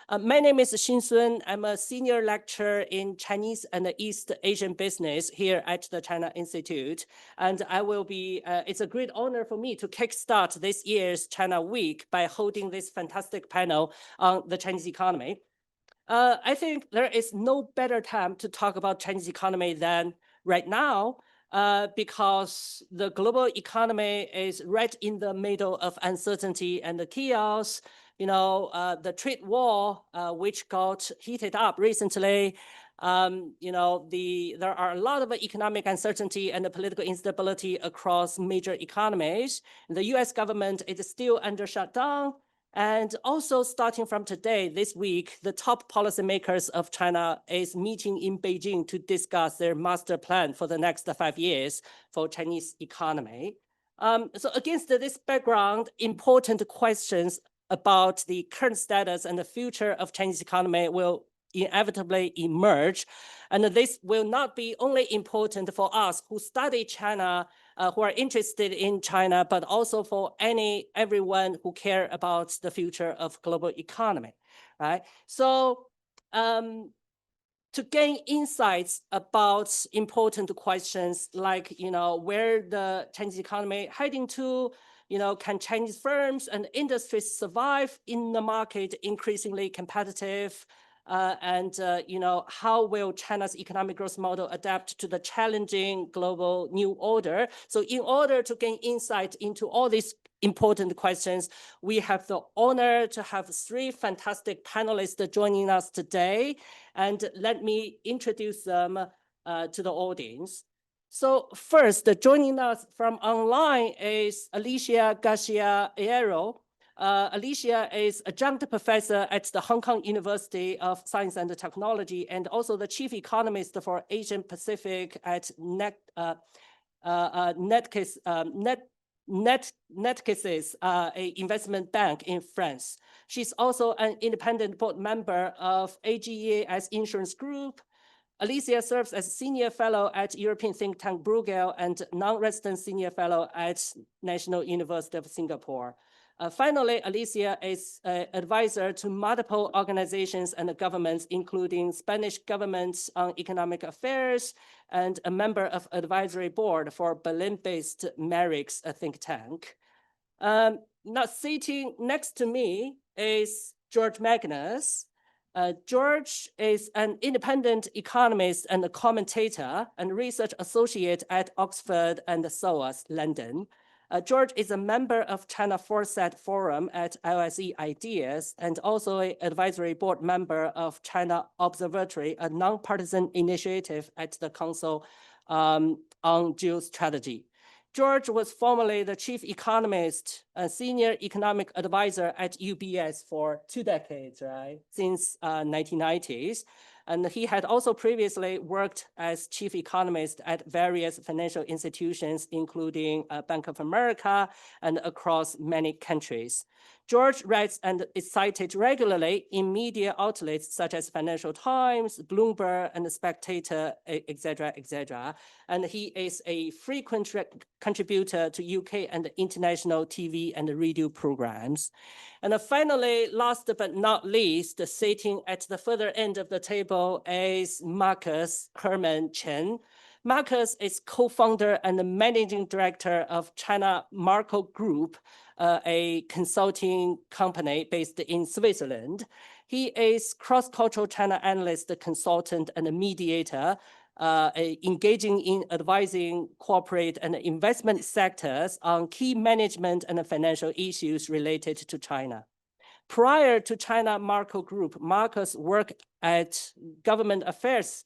My name is Xin Sun. I'm a senior lecturer in Chinese and East Asian business here at the China Institute. And I will be, it's a great honor for me to kickstart this year's China Week by holding this fantastic panel on the Chinese economy. I think there is no better time to talk about Chinese economy than right now, because the global economy is right in the middle of uncertainty and the chaos. The trade war, which got heated up recently. There are a lot of economic uncertainty and political instability across major economies. The US government is still under shutdown. And also starting from today, this week, the top policymakers of China is meeting in Beijing to discuss their master plan for the next 5 years for Chinese economy. So against this background, important questions about the current status and the future of Chinese economy will inevitably emerge. And this will not be only important for us who study China, who are interested in China, but also for everyone who care about the future of global economy, right? So to gain insights about important questions like, where the Chinese economy heading to, can Chinese firms and industries survive in the market increasingly competitive? How will China's economic growth model adapt to the challenging global new order? So in order to gain insight into all these important questions, we have the honor to have 3 fantastic panelists joining us today. And let me introduce them to the audience. So first, joining us from online is Alicia Garcia Herrero. Alicia is adjunct professor at the Hong Kong University of Science and Technology and also the chief economist for Asian Pacific at Netcases, a investment bank in France. She's also an independent board member of AGEAS Insurance Group. Alicia serves as senior fellow at European think tank Bruegel and non-resident senior fellow at National University of Singapore. Finally, Alicia is an advisor to multiple organizations and governments, including Spanish government on economic affairs, and a member of advisory board for Berlin-based Merix, a think tank. Now sitting next to me is George Magnus. George is an independent economist and a commentator and research associate at Oxford and SOAS, London. George is a member of China Foresight Forum at LSE Ideas and also an advisory board member of China Observatory, a nonpartisan initiative at the Council on Geostrategy. George was formerly the chief economist and senior economic advisor at UBS for 2 decades, right, since 1990s. And he had also previously worked as chief economist at various financial institutions, including Bank of America and across many countries. George writes and is cited regularly in media outlets such as Financial Times, Bloomberg, and The Spectator, etc., etc. And he is a frequent contributor to UK and international TV and radio programs. And finally, last but not least, sitting at the further end of the table is Markus Herrmann Chen. Markus is co-founder and managing director of China Marco Group, a consulting company based in Switzerland. He is cross-cultural China analyst, consultant, and mediator, engaging in advising corporate and investment sectors on key management and financial issues related to China. Prior to China Marco Group, Markus worked at government affairs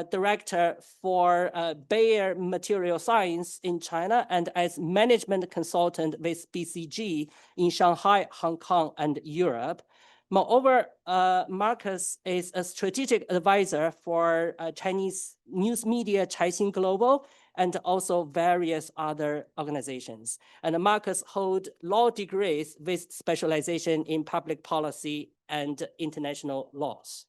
director for Bayer Material Science in China and as management consultant with BCG in Shanghai, Hong Kong, and Europe. Moreover, Markus is a strategic advisor for Chinese news media Caixin Global and also various other organizations. And Markus holds law degrees with specialization in public policy and international laws.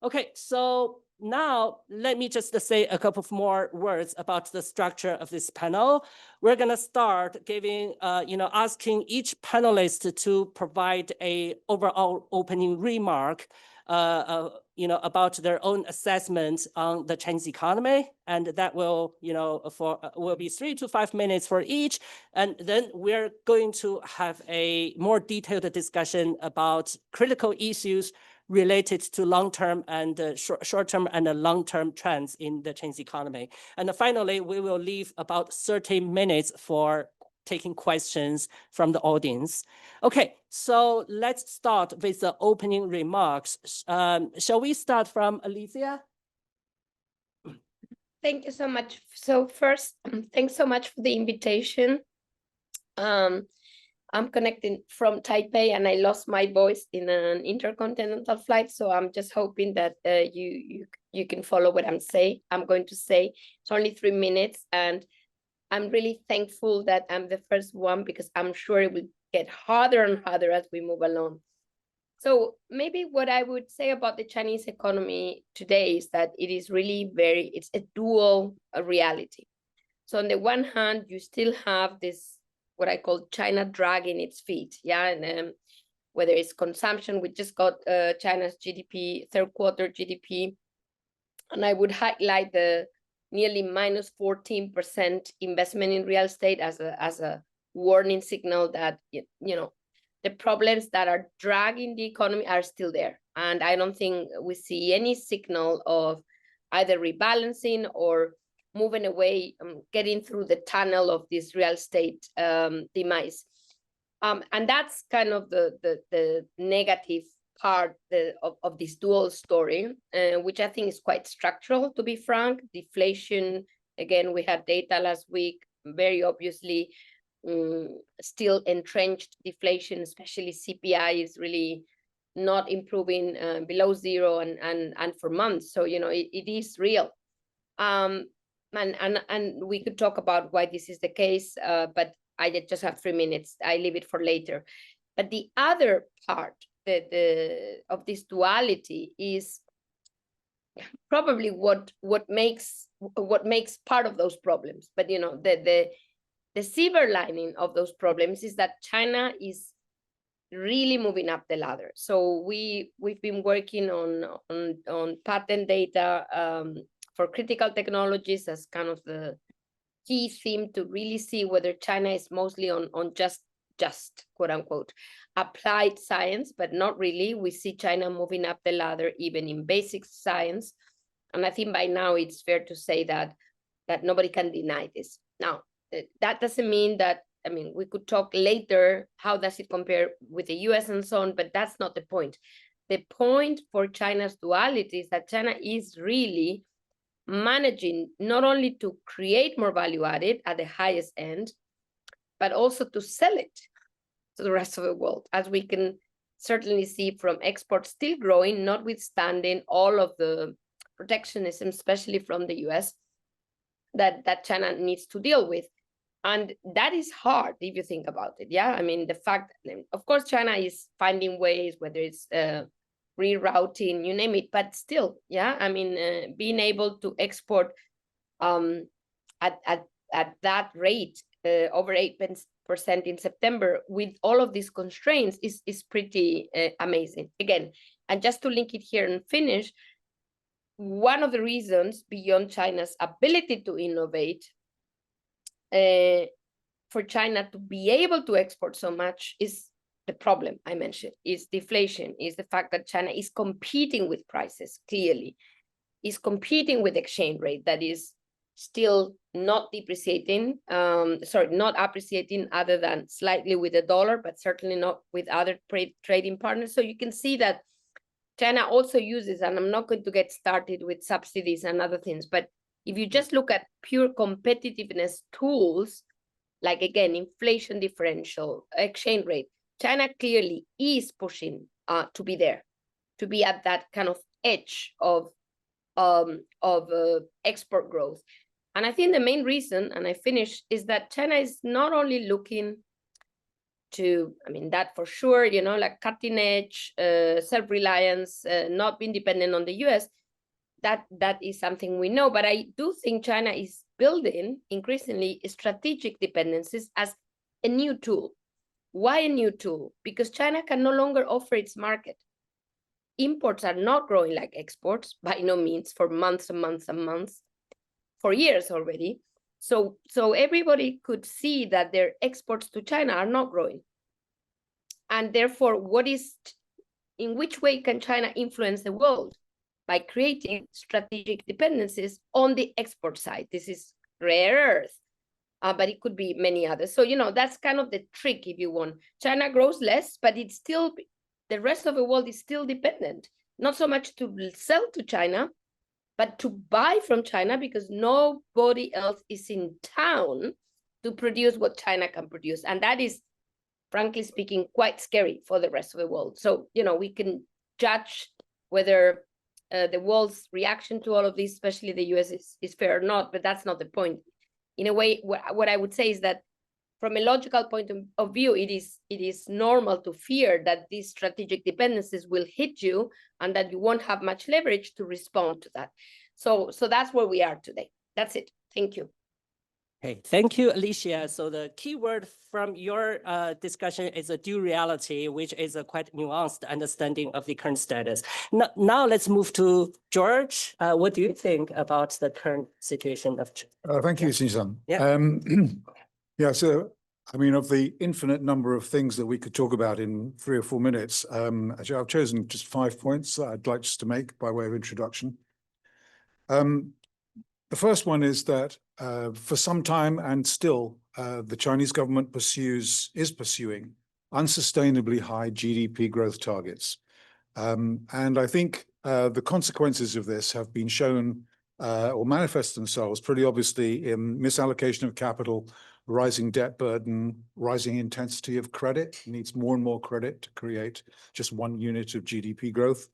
Okay, so now let me just say a couple of more words about the structure of this panel. We're going to start giving, asking each panelist to provide a overall opening remark, about their own assessment on the Chinese economy, and that will, will be 3 to 5 minutes for each, and then we're going to have a more detailed discussion about critical issues related to long-term and short-term and long-term trends in the Chinese economy. And finally, we will leave about 30 minutes for taking questions from the audience. Okay, so let's start with the opening remarks. Shall we start from Alicia? Thank you so much. So first, thanks so much for the invitation. I'm connecting from Taipei and I lost my voice in an intercontinental flight. So I'm just hoping that you can follow what I'm going to say. It's only 3 minutes and I'm really thankful that I'm the first one because I'm sure it will get harder and harder as we move along. So maybe what I would say about the Chinese economy today is that it is really it's a dual reality. So on the one hand, you still have this, what I call China dragging its feet. Yeah, and whether it's consumption, we just got China's GDP, third quarter GDP. And I would highlight the nearly minus 14% investment in real estate as a warning signal that, the problems that are dragging the economy are still there. And I don't think we see any signal of either rebalancing or moving away, getting through the tunnel of this real estate demise. And that's kind of the negative part of this dual story, which I think is quite structural, to be frank. Deflation, again, we had data last week, very obviously still entrenched deflation, especially CPI is really not improving below zero and for months. So, it is real. And we could talk about why this is the case, but I just have 3 minutes. I leave it for later. But the other part of this duality is probably what makes part of those problems. But the silver lining of those problems is that China is really moving up the ladder. So we've been working on patent data for critical technologies as kind of the key theme to really see whether China is mostly on just quote unquote applied science, but not really. We see China moving up the ladder even in basic science, and I think by now it's fair to say that nobody can deny this. Now that doesn't mean that, we could talk later, how does it compare with the US and so on, but that's not the point. The point for China's duality is that China is really managing not only to create more value added at the highest end, but also to sell it to the rest of the world, as we can certainly see from exports still growing, notwithstanding all of the protectionism, especially from the US, that China needs to deal with. And that is hard if you think about it. Yeah, the fact, of course, China is finding ways, whether it's rerouting, you name it, but still, yeah, being able to export at that rate, over 8% in September, with all of these constraints is pretty amazing. Again, and just to link it here and finish, one of the reasons beyond China's ability to innovate, for China to be able to export so much is the problem I mentioned, is deflation, is the fact that China is competing with prices, clearly, is competing with exchange rate that is still not depreciating, not appreciating other than slightly with the dollar, but certainly not with other trading partners. So you can see that China also uses, and I'm not going to get started with subsidies and other things, but if you just look at pure competitiveness tools, like again, inflation differential, exchange rate, China clearly is pushing to be there, to be at that kind of edge of export growth. And I think the main reason, and I finish, is that China is not only looking to, that for sure, like cutting edge, self-reliance, not being dependent on the US, that is something we know. But I do think China is building increasingly strategic dependencies as a new tool. Why a new tool? Because China can no longer offer its market. Imports are not growing like exports, by no means, for months and months and months, for years already. So everybody could see that their exports to China are not growing. And therefore, in which way can China influence the world? By creating strategic dependencies on the export side. This is rare earth, but it could be many others. So, that's kind of the trick, if you want. China grows less, but it's still, the rest of the world is still dependent. Not so much to sell to China, but to buy from China, because nobody else is in town to produce what China can produce. And that is, frankly speaking, quite scary for the rest of the world. So, we can judge whether the world's reaction to all of this, especially the US, is fair or not, but that's not the point. In a way, what I would say is that from a logical point of view, it is normal to fear that these strategic dependencies will hit you and that you won't have much leverage to respond to that. So that's where we are today. That's it. Thank you. Okay, thank you, Alicia. So the key word from your discussion is a dual reality, which is a quite nuanced understanding of the current status. Now let's move to George. What do you think about the current situation of China? Thank you, Susan. Yeah. Yeah, so, I mean, of the infinite number of things that we could talk about in 3 or 4 minutes, actually, I've chosen just 5 points that I'd like just to make by way of introduction. The first one is that for some time and still, the Chinese government is pursuing unsustainably high GDP growth targets. And I think the consequences of this have been shown or manifest themselves pretty obviously in misallocation of capital, rising debt burden, rising intensity of credit. It needs more and more credit to create just 1 unit of GDP growth.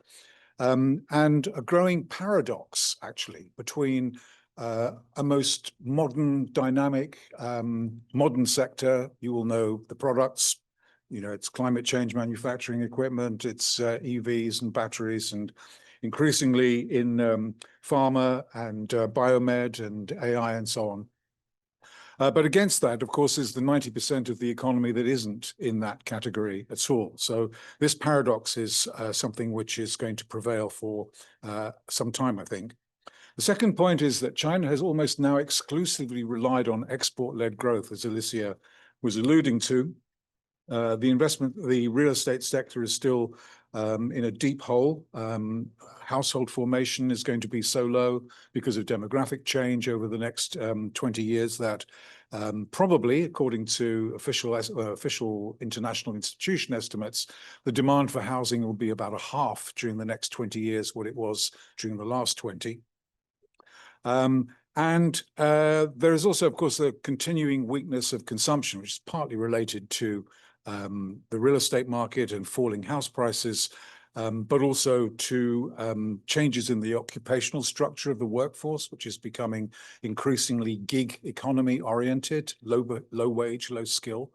And a growing paradox, actually, between a most modern, dynamic, modern sector. You will know the products, it's climate change manufacturing equipment, it's EVs and batteries, and increasingly in pharma and biomed and AI and so on. But against that, of course, is the 90% of the economy that isn't in that category at all. So this paradox is something which is going to prevail for some time, I think. The second point is that China has almost now exclusively relied on export-led growth, as Alicia was alluding to. The real estate sector is still in a deep hole. Household formation is going to be so low because of demographic change over the next 20 years that probably, according to official international institution estimates, the demand for housing will be about a half during the next 20 years what it was during the last 20. And there is also, of course, a continuing weakness of consumption, which is partly related to the real estate market and falling house prices, but also to changes in the occupational structure of the workforce, which is becoming increasingly gig economy oriented, low wage, low skill.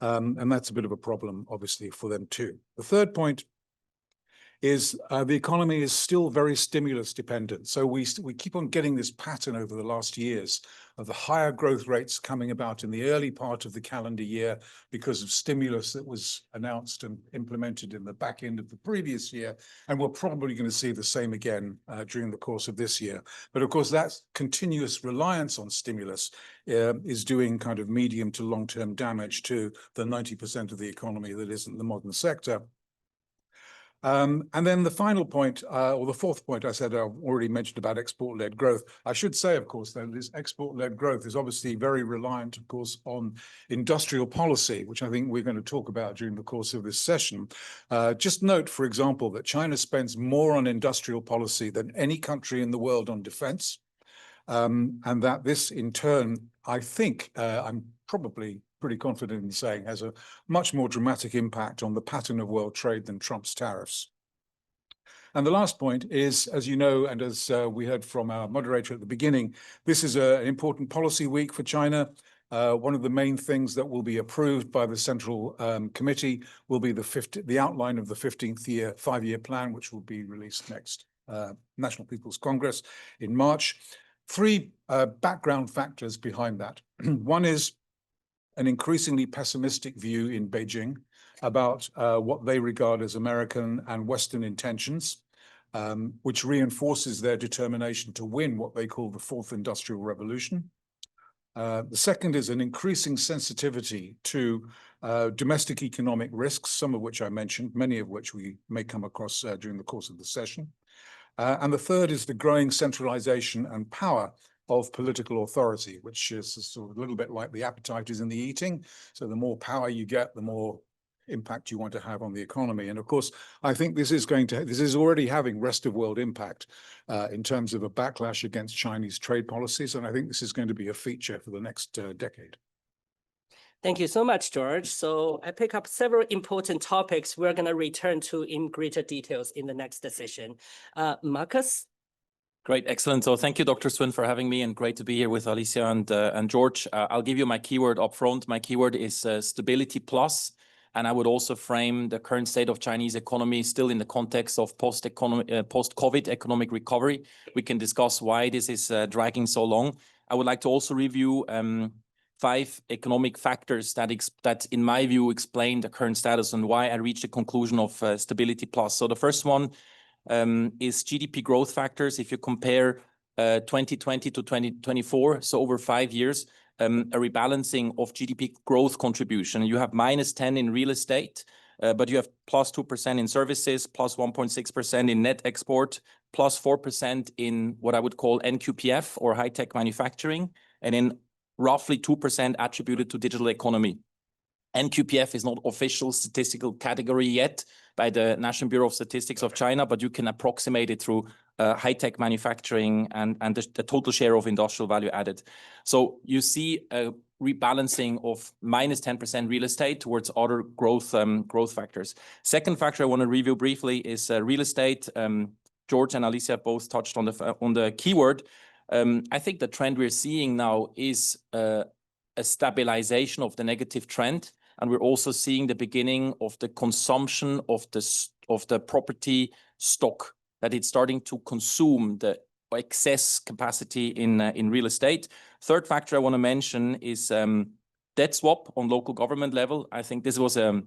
And that's a bit of a problem, obviously, for them too. The third point is the economy is still very stimulus dependent. So we keep on getting this pattern over the last years of the higher growth rates coming about in the early part of the calendar year because of stimulus that was announced and implemented in the back end of the previous year. And we're probably going to see the same again during the course of this year. But of course, that continuous reliance on stimulus is doing kind of medium to long-term damage to the 90% of the economy that isn't the modern sector. And then the final point, or the fourth point, I said I've already mentioned about export-led growth. I should say, of course, that this export-led growth is obviously very reliant, of course, on industrial policy, which I think we're going to talk about during the course of this session. Just note, for example, that China spends more on industrial policy than any country in the world on defense, and that this, in turn, I think, I'm probably pretty confident in saying, has a much more dramatic impact on the pattern of world trade than Trump's tariffs. And the last point is, as you know, and as we heard from our moderator at the beginning, this is an important policy week for China. One of the main things that will be approved by the Central Committee will be the outline of the 15th five-year plan, which will be released next National People's Congress in March. Three background factors behind that. One is an increasingly pessimistic view in Beijing about what they regard as American and Western intentions, which reinforces their determination to win what they call the Fourth Industrial Revolution. The second is an increasing sensitivity to domestic economic risks, some of which I mentioned, many of which we may come across during the course of the session. And the third is the growing centralization and power of political authority, which is sort of a little bit like the appetite is in the eating. So the more power you get, the more impact you want to have on the economy. And of course, I think this is already having rest of world impact in terms of a backlash against Chinese trade policies. And I think this is going to be a feature for the next decade. Thank you so much, George. So I pick up several important topics we're going to return to in greater details in the next session. Markus? Great, excellent. So thank you, Dr. Swin, for having me, and great to be here with Alicia and George. I'll give you my keyword up front. My keyword is stability plus, and I would also frame the current state of Chinese economy still in the context of post-COVID economic recovery. We can discuss why this is dragging so long. I would like to also review 5 economic factors that, in my view, explain the current status and why I reached the conclusion of stability plus. So the first one is GDP growth factors. If you compare 2020 to 2024, so over 5 years, a rebalancing of GDP growth contribution. You have -10 in real estate, but you have +2% in services, +1.6% in net export, +4% in what I would call NQPF or high-tech manufacturing, and then roughly 2% attributed to digital economy. NQPF is not official statistical category yet by the National Bureau of Statistics of China, but you can approximate it through high-tech manufacturing and the total share of industrial value added. So you see a rebalancing of -10% real estate towards other growth factors. Second factor I want to review briefly is real estate. George and Alicia both touched on the keyword. I think the trend we're seeing now is a stabilization of the negative trend. And we're also seeing the beginning of the consumption of the property stock, that it's starting to consume the excess capacity in real estate. Third factor I want to mention is debt swap on local government level. I think this was a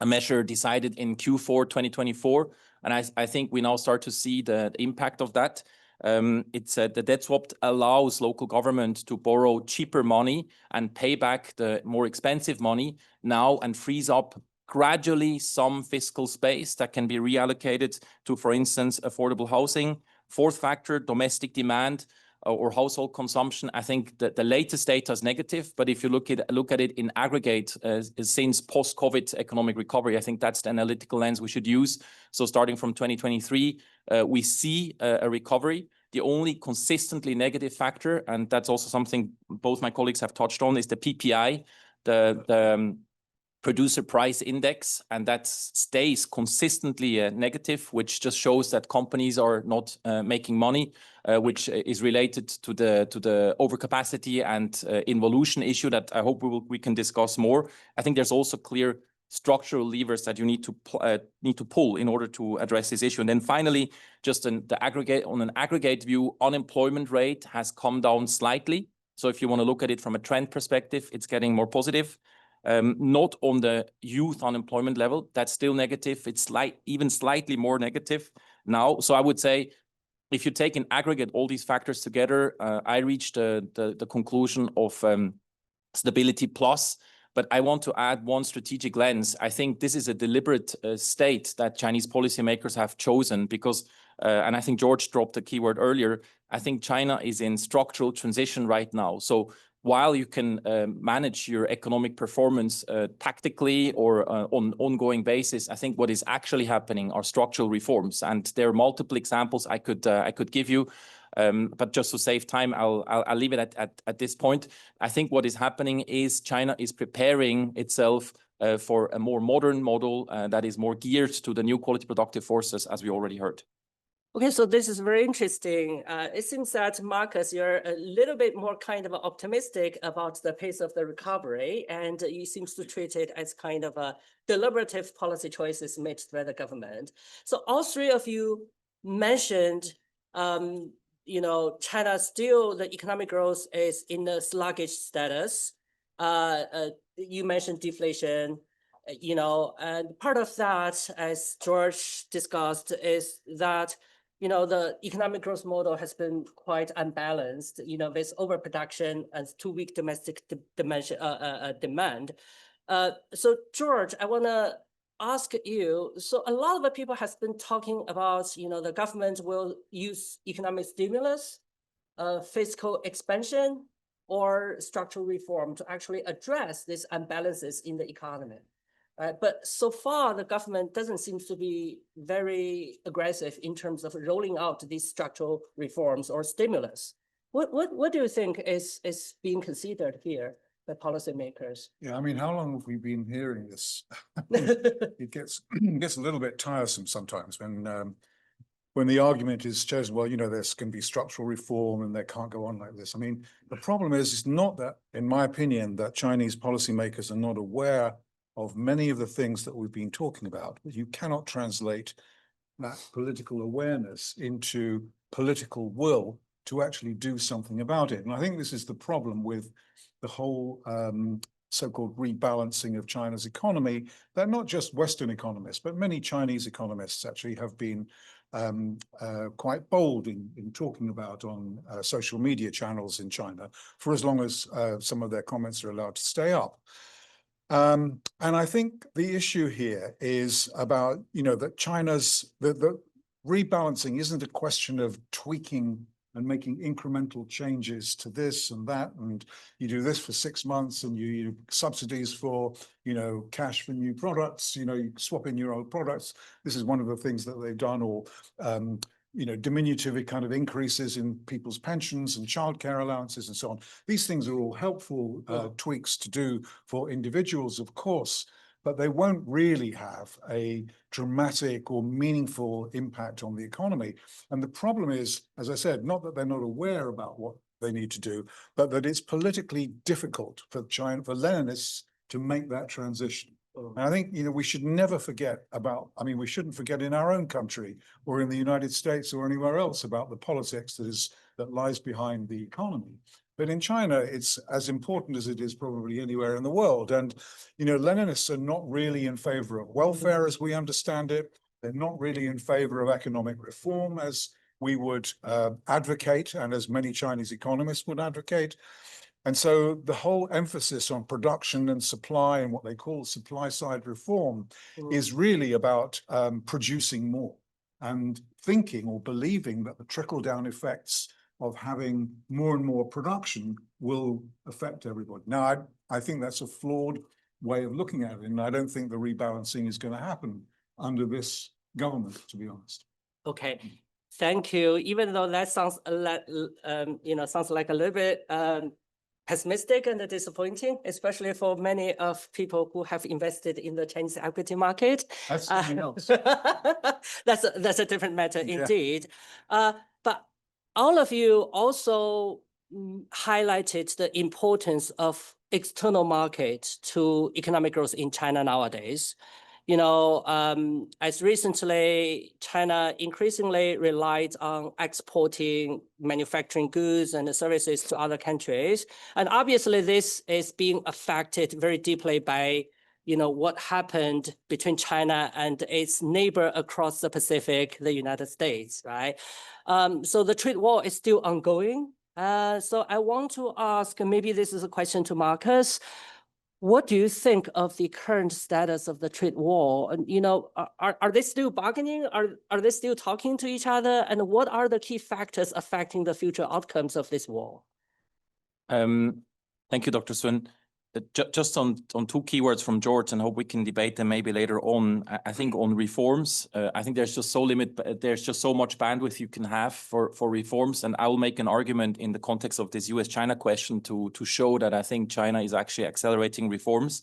measure decided in Q4 2024. And I think we now start to see the impact of that. The debt swap allows local government to borrow cheaper money and pay back the more expensive money now, and frees up gradually some fiscal space that can be reallocated to, for instance, affordable housing. Fourth factor, domestic demand or household consumption. I think that the latest data is negative, but if you look at it in aggregate since post-COVID economic recovery, I think that's the analytical lens we should use. So starting from 2023, we see a recovery. The only consistently negative factor, and that's also something both my colleagues have touched on, is the PPI, the producer price index, and that stays consistently negative, which just shows that companies are not making money, which is related to the overcapacity and involution issue that I hope we can discuss more. I think there's also clear structural levers that you need to pull in order to address this issue. And then finally, just on an aggregate view, unemployment rate has come down slightly. So if you want to look at it from a trend perspective, it's getting more positive. Not on the youth unemployment level, that's still negative. It's even slightly more negative now. So I would say, if you take in aggregate all these factors together, I reached the conclusion of stability plus. But I want to add one strategic lens. I think this is a deliberate state that Chinese policymakers have chosen because, and I think George dropped the keyword earlier, I think China is in structural transition right now. So while you can manage your economic performance tactically or on an ongoing basis, I think what is actually happening are structural reforms. And there are multiple examples I could give you. But just to save time, I'll leave it at this point. I think what is happening is China is preparing itself for a more modern model that is more geared to the new quality productive forces, as we already heard. Okay, so this is very interesting. It seems that, Markus, you're a little bit more kind of optimistic about the pace of the recovery, and you seem to treat it as kind of a deliberative policy choices made by the government. So all three of you mentioned, you know, China still, the economic growth is in a sluggish status. You mentioned deflation, you know, and part of that, as George discussed, is that, you know, the economic growth model has been quite unbalanced, you know, with overproduction and too weak domestic demand. So George, I want to ask you, so a lot of the people has been talking about, you know, the government will use economic stimulus, fiscal expansion, or structural reform to actually address these imbalances in the economy. But so far, the government doesn't seem to be very aggressive in terms of rolling out these structural reforms or stimulus. What do you think is being considered here by policymakers? Yeah, I mean, how long have we been hearing this? It gets a little bit tiresome sometimes when the argument is chosen, well, you know, there's going to be structural reform and they can't go on like this. I mean, the problem is, it's not that, in my opinion, that Chinese policymakers are not aware of many of the things that we've been talking about, but you cannot translate that political awareness into political will to actually do something about it. And I think this is the problem with the whole so-called rebalancing of China's economy, that not just Western economists, but many Chinese economists actually have been quite bold in talking about on social media channels in China for as long as some of their comments are allowed to stay up. And I think the issue here is about, you know, that China's, the rebalancing isn't a question of tweaking and making incremental changes to this and that, and you do this for 6 months and you subsidies for, you know, cash for new products, you know, you swap in your old products. This is one of the things that they've done, or you know, diminutive kind of increases in people's pensions and childcare allowances and so on. These things are all helpful tweaks to do for individuals, of course, but they won't really have a dramatic or meaningful impact on the economy. And the problem is, as I said, not that they're not aware about what they need to do, but that it's politically difficult for China, for Leninists to make that transition. And I think, you know, we should never forget about, I mean, we shouldn't forget in our own country or in the United States or anywhere else about the politics that lies behind the economy. But in China, it's as important as it is probably anywhere in the world. And, you know, Leninists are not really in favor of welfare as we understand it. They're not really in favor of economic reform as we would advocate, and as many Chinese economists would advocate. And so the whole emphasis on production and supply and what they call supply side reform is really about producing more and thinking or believing that the trickle down effects of having more and more production will affect everybody. Now, I think that's a flawed way of looking at it, and I don't think the rebalancing is going to happen under this government, to be honest. Okay, thank you. Even though that sounds a lot, you know, sounds like a little bit pessimistic and disappointing, especially for many of people who have invested in the Chinese equity market. That's something else. That's a different matter indeed. But all of you also highlighted the importance of external market to economic growth in China nowadays. You know, as recently, China increasingly relied on exporting manufacturing goods and services to other countries. And obviously, this is being affected very deeply by, you know, what happened between China and its neighbor across the Pacific, the United States, right? So the trade war is still ongoing. So I want to ask, maybe this is a question to Markus. What do you think of the current status of the trade war? And, you know, are they still bargaining? Are they still talking to each other? And what are the key factors affecting the future outcomes of this war? Thank you, Dr. Sun. Just on two keywords from George, and hope we can debate them maybe later on. I think on reforms, I think there's just so much bandwidth you can have for reforms, and I will make an argument in the context of this US-China question to show that I think China is actually accelerating reforms.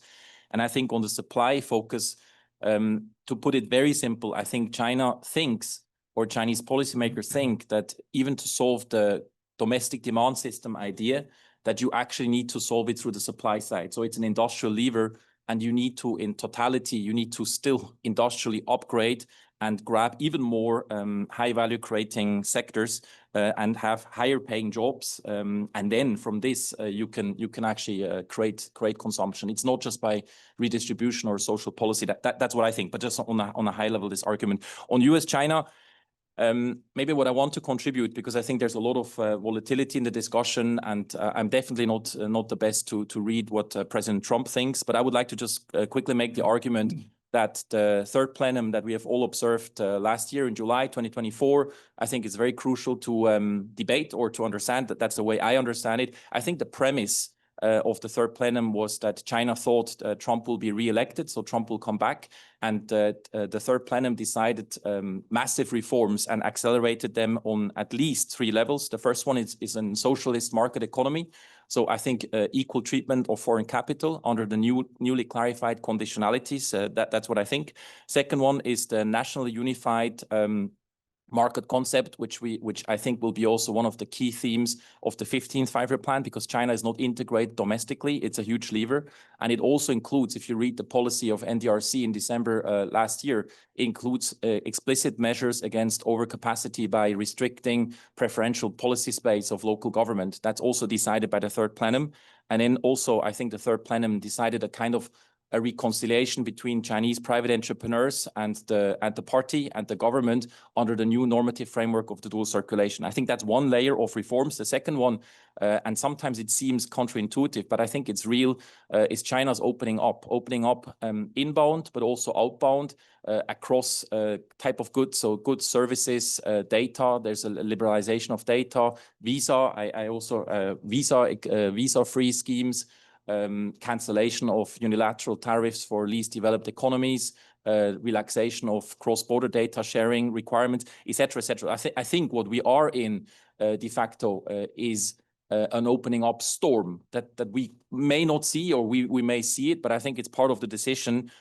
And I think on the supply focus, to put it very simple, I think China thinks, or Chinese policymakers think, that even to solve the domestic demand system idea, that you actually need to solve it through the supply side. So it's an industrial lever and you need to, in totality, you need to still industrially upgrade and grab even more high value creating sectors and have higher paying jobs. And then from this, you can actually create consumption. It's not just by redistribution or social policy. That's what I think, but just on a high level, this argument. On US-China, maybe what I want to contribute, because I think there's a lot of volatility in the discussion, and I'm definitely not the best to read what President Trump thinks, but I would like to just quickly make the argument that the third plenum that we have all observed last year in July 2024, I think is very crucial to debate or to understand. That's the way I understand it. I think the premise of the third plenum was that China thought Trump will be re-elected, so Trump will come back. And the third plenum decided massive reforms and accelerated them on at least 3 levels. The first one is a socialist market economy. So I think equal treatment of foreign capital under the newly clarified conditionalities. That's what I think. Second one is the nationally unified market concept, which I think will be also one of the key themes of the 15th five-year plan, because China is not integrated domestically. It's a huge lever. And it also includes, if you read the policy of NDRC in December last year, includes explicit measures against overcapacity by restricting preferential policy space of local government. That's also decided by the third plenum. And then also, I think the third plenum decided a kind of a reconciliation between Chinese private entrepreneurs and the party and the government under the new normative framework of the dual circulation. I think that's one layer of reforms. The second one, and sometimes it seems counterintuitive, but I think it's real, is China's opening up inbound, but also outbound across type of goods. So goods, services, data. There's a liberalization of data, visa. I also visa-free schemes. Cancellation of unilateral tariffs for least developed economies, relaxation of cross-border data sharing requirements, etc., etc. I think what we are in de facto is an opening up storm that we may not see, or we may see it, but I think it's part of the decision,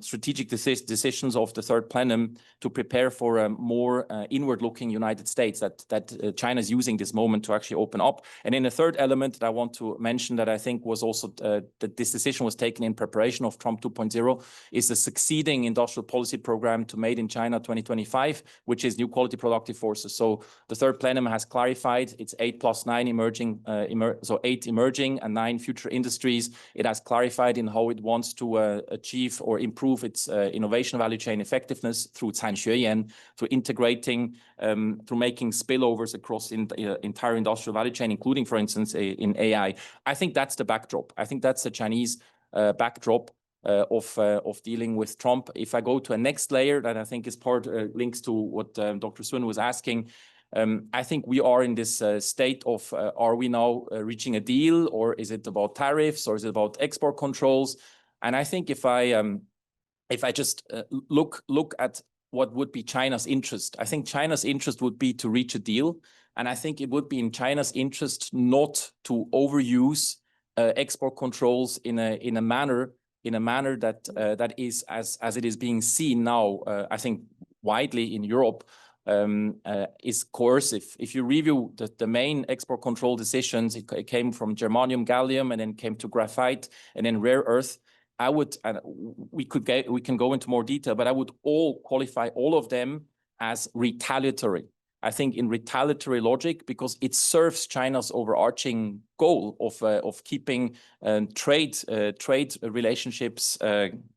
strategic decisions of the third plenum to prepare for a more inward-looking United States that China is using this moment to actually open up. And then the third element that I want to mention that I think was also that this decision was taken in preparation of Trump 2.0 is the succeeding industrial policy program to Made in China 2025, which is new quality productive forces. So the third plenum has clarified it's 8 + 9 emerging, so 8 emerging and 9 future industries. It has clarified in how it wants to achieve or improve its innovation value chain effectiveness through Canshuoyan, through integrating, through making spillovers across the entire industrial value chain, including, for instance, in AI. I think that's the backdrop. I think that's the Chinese backdrop of dealing with Trump. If I go to a next layer that I think is links to what Dr. Swin was asking, I think we are in this state of, are we now reaching a deal, or is it about tariffs, or is it about export controls? And I think if I just look at what would be China's interest, I think China's interest would be to reach a deal. And I think it would be in China's interest not to overuse export controls in a manner that is as it is being seen now, I think widely in Europe, is coercive. If you review the main export control decisions, it came from germanium, gallium, and then came to graphite, and then rare earth. We can go into more detail, but I would qualify all of them as retaliatory. I think in retaliatory logic, because it serves China's overarching goal of keeping trade relationships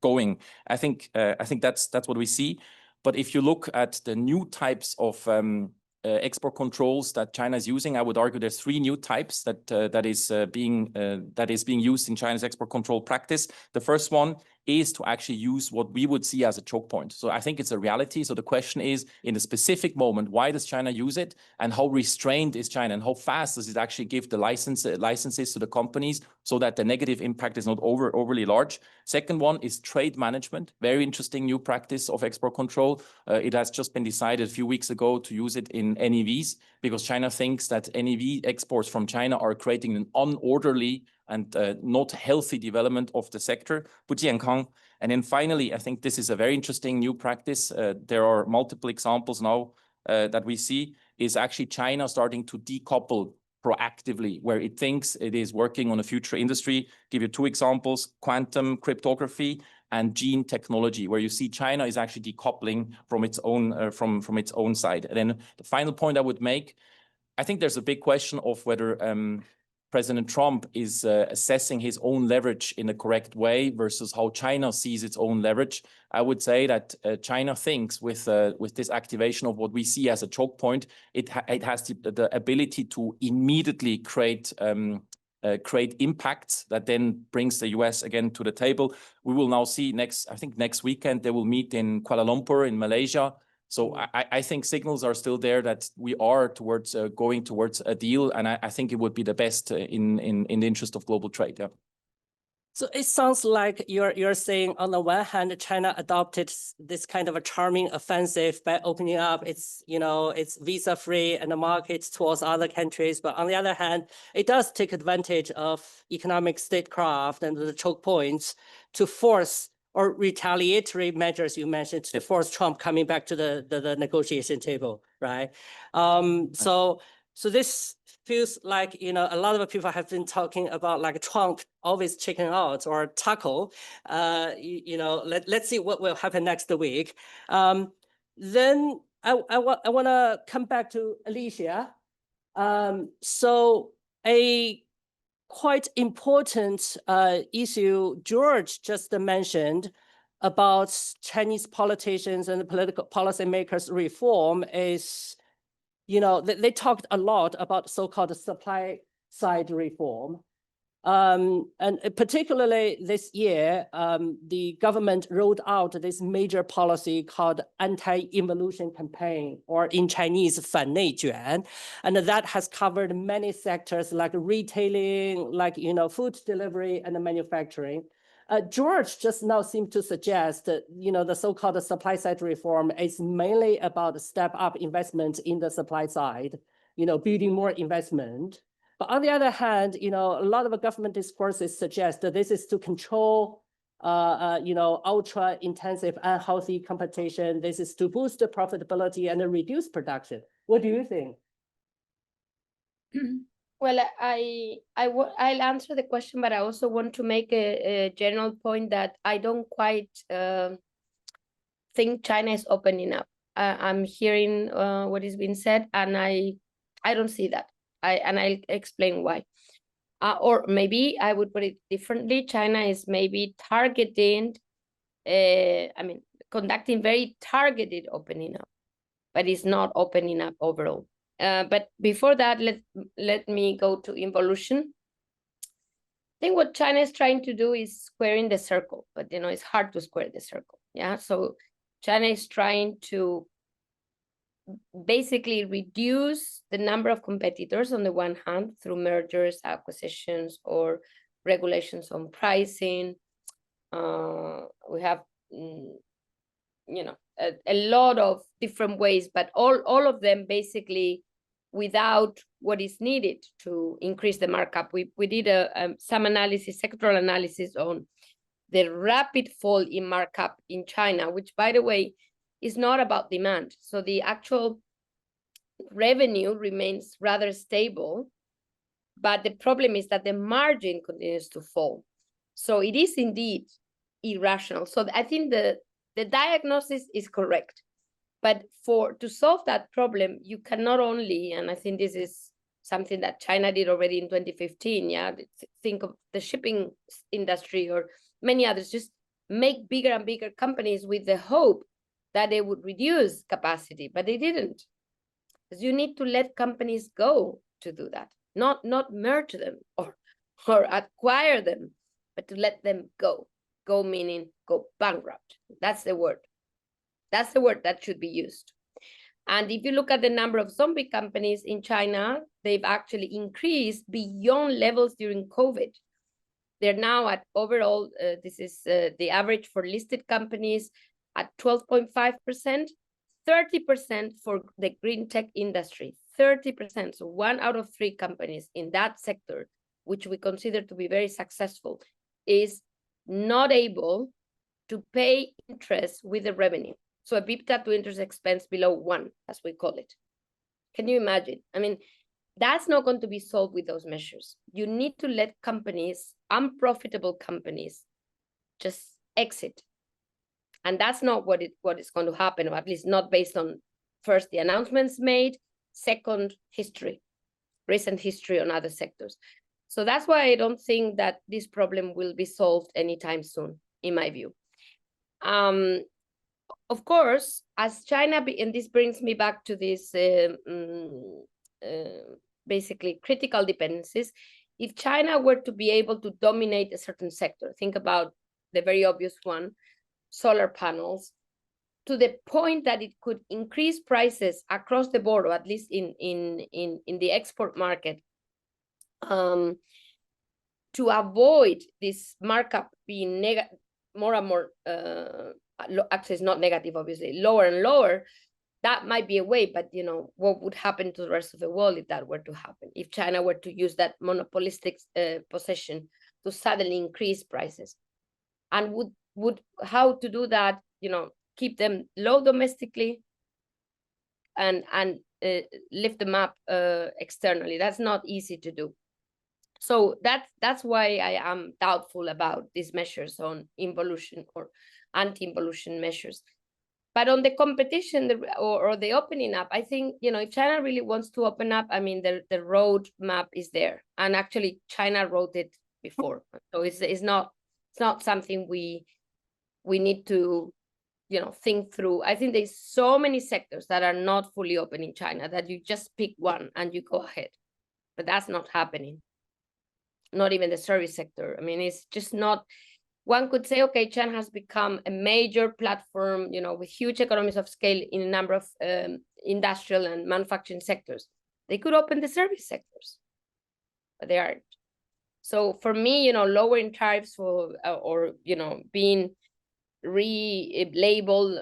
going. I think that's what we see. But if you look at the new types of export controls that China is using, I would argue there's 3 new types that is being used in China's export control practice. The first one is to actually use what we would see as a choke point. So I think it's a reality. So the question is, in a specific moment, why does China use it, and how restrained is China, and how fast does it actually give the licenses to the companies so that the negative impact is not overly large? Second one is trade management. Very interesting new practice of export control. It has just been decided a few weeks ago to use it in NEVs, because China thinks that NEV exports from China are creating an unorderly and not healthy development of the sector. And then finally, I think this is a very interesting new practice. There are multiple examples now that we see, is actually China starting to decouple proactively, where it thinks it is working on a future industry. Give you two examples: quantum cryptography and gene technology, where you see China is actually decoupling from its own from its own side. And then the final point I would make, I think there's a big question of whether President Trump is assessing his own leverage in the correct way versus how China sees its own leverage. I would say that China thinks with this activation of what we see as a choke point, it has the ability to immediately create impacts that then brings the US again to the table. We will now see next weekend, they will meet in Kuala Lumpur in Malaysia. So I think signals are still there that we are towards going towards a deal, and I think it would be the best in the interest of global trade. Yeah. So it sounds like you're saying on the one hand, China adopted this kind of a charming offensive by opening up its visa-free and the markets towards other countries. But on the other hand, it does take advantage of economic statecraft and the choke points to force or retaliatory measures you mentioned to force Trump coming back to the negotiation table, right? So this feels like, a lot of people have been talking about like Trump always chicken out or tackle. Let's see what will happen next week. Then I want to come back to Alicia. So a quite important issue George just mentioned about Chinese politicians and the political policymakers reform is, they talked a lot about so-called supply side reform. And particularly this year, the government rolled out this major policy called anti-involution campaign, or in Chinese, 反内卷. And that has covered many sectors like retailing, like, food delivery and manufacturing. George just now seemed to suggest that, the so-called supply side reform is mainly about step up investment in the supply side, building more investment. But on the other hand, a lot of government discourses suggest that this is to control, ultra intensive, unhealthy competition. This is to boost the profitability and reduce production. What do you think? Well, I'll answer the question, but I also want to make a general point that I don't quite think China is opening up. I'm hearing what is being said, and I don't see that. I'll explain why. Or maybe I would put it differently. China is maybe targeting, conducting very targeted opening up, but it's not opening up overall. But before that, let me go to involution. I think what China is trying to do is squaring the circle, but it's hard to square the circle. Yeah, so China is trying to basically reduce the number of competitors on the one hand through mergers, acquisitions, or regulations on pricing. We have, a lot of different ways, but all of them basically without what is needed to increase the markup. We did some analysis, sectoral analysis on the rapid fall in markup in China, which, by the way, is not about demand. So the actual revenue remains rather stable, but the problem is that the margin continues to fall. So it is indeed irrational. So I think the diagnosis is correct. But to solve that problem, you cannot only, and I think this is something that China did already in 2015, think of the shipping industry or many others, just make bigger and bigger companies with the hope that they would reduce capacity, but they didn't. Because you need to let companies go to do that, not merge them or acquire them, but to let them go. Go meaning go bankrupt. That's the word. That's the word that should be used. And if you look at the number of zombie companies in China, they've actually increased beyond levels during COVID. They're now at overall, this is the average for listed companies at 12.5%, 30% for the green tech industry, 30%. So 1 out of 3 companies in that sector, which we consider to be very successful, is not able to pay interest with the revenue. So EBITDA to interest expense below 1, as we call it. Can you imagine? I mean, That's not going to be solved with those measures. You need to let companies, unprofitable companies, just exit. And that's not what is going to happen, or at least not based on, first, the announcements made, second, recent history on other sectors. So that's why I don't think that this problem will be solved anytime soon, in my view. Of course, as China, and this brings me back to this basically critical dependencies, if China were to be able to dominate a certain sector, think about the very obvious one, solar panels, to the point that it could increase prices across the board, or at least in the export market, to avoid this markup being more and more, actually it's not negative, obviously, lower and lower. That might be a way, but what would happen to the rest of the world if that were to happen? If China were to use that monopolistic position to suddenly increase prices, and would how to do that? Keep them low domestically and lift them up externally. That's not easy to do. So that's why I am doubtful about these measures on involution or anti-involution measures. But on the competition or the opening up, I think, if China really wants to open up, I mean, the roadmap is there. And actually, China wrote it before. So it's not something we need to, think through. I think there's so many sectors that are not fully open in China that you just pick one and you go ahead. But that's not happening. Not even the service sector. I mean, it's just not. One could say, okay, China has become a major platform, with huge economies of scale in a number of industrial and manufacturing sectors. They could open the service sectors, but they aren't. So for me, lowering tariffs for, or being relabeled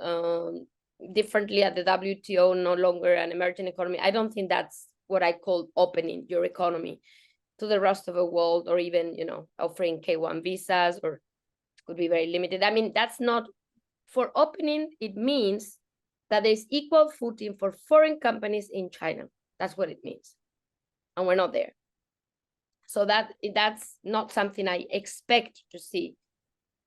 differently at the WTO, no longer an emerging economy, I don't think that's what I call opening your economy to the rest of the world, or even, offering K1 visas, or could be very limited. I mean, that's not, for opening, it means that there's equal footing for foreign companies in China. That's what it means. And we're not there. So that's not something I expect to see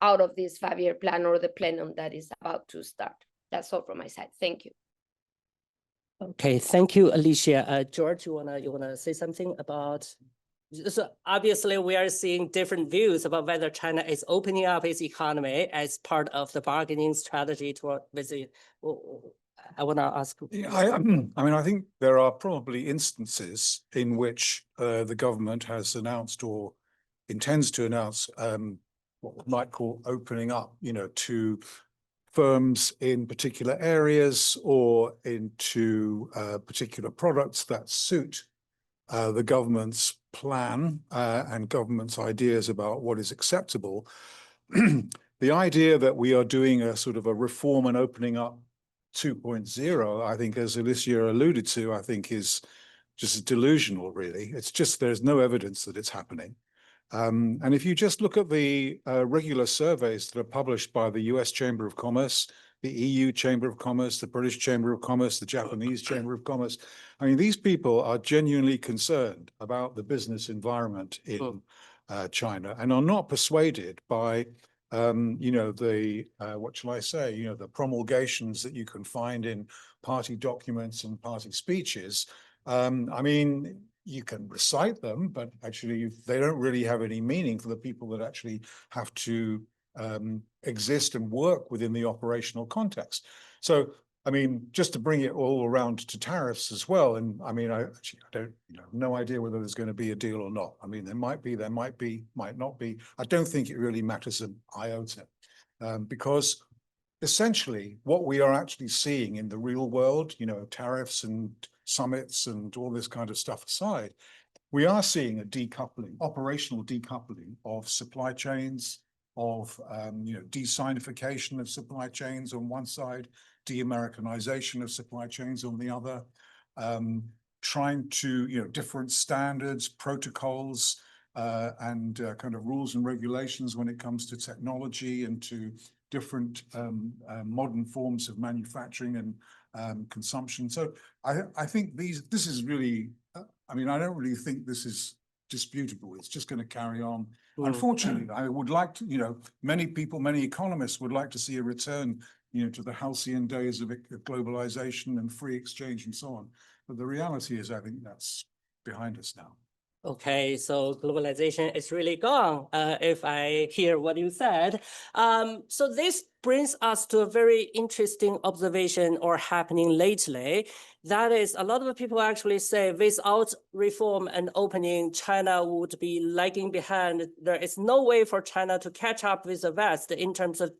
out of this 5-year plan or the plenum that is about to start. That's all from my side. Thank you. Okay, thank you, Alicia. George, you wanna say something about? So obviously, we are seeing different views about whether China is opening up its economy as part of the bargaining strategy toward visit. I want to ask. Yeah, I mean, I think there are probably instances in which the government has announced or intends to announce what we might call opening up, to firms in particular areas or into particular products that suit the government's plan and government's ideas about what is acceptable. The idea that we are doing a sort of a reform and opening up 2.0, I think, as Alicia alluded to, I think is just delusional, really. It's just, there's no evidence that it's happening. And if you just look at the regular surveys that are published by the US Chamber of Commerce, the EU Chamber of Commerce, the British Chamber of Commerce, the Japanese Chamber of Commerce, I mean, these people are genuinely concerned about the business environment in China and are not persuaded by, what shall I say, the promulgations that you can find in party documents and party speeches. I mean, you can recite them, but actually they don't really have any meaning for the people that actually have to exist and work within the operational context. So, I mean, just to bring it all around to tariffs as well, and I mean, I don't, no idea whether there's going to be a deal or not. I mean, there might be, might not be. I don't think it really matters an iota, because essentially what we are actually seeing in the real world, tariffs and summits and all this kind of stuff aside, we are seeing a decoupling, operational decoupling of supply chains, of de-Sinification of supply chains on one side, de-Americanization of supply chains on the other, trying to, different standards, protocols, and kind of rules and regulations when it comes to technology and to different modern forms of manufacturing and consumption. So I think this is really I mean, I don't really think this is disputable. It's just going to carry on. Mm. Unfortunately, I would like to, you know, many people, many economists would like to see a return, you know, to the halcyon days of globalization and free exchange and so on. But the reality is, I think that's behind us now. Okay, so globalization is really gone, if I hear what you said. So this brings us to a very interesting observation or happening lately. That is, a lot of people actually say without reform and opening, China would be lagging behind. There is no way for China to catch up with the West in terms of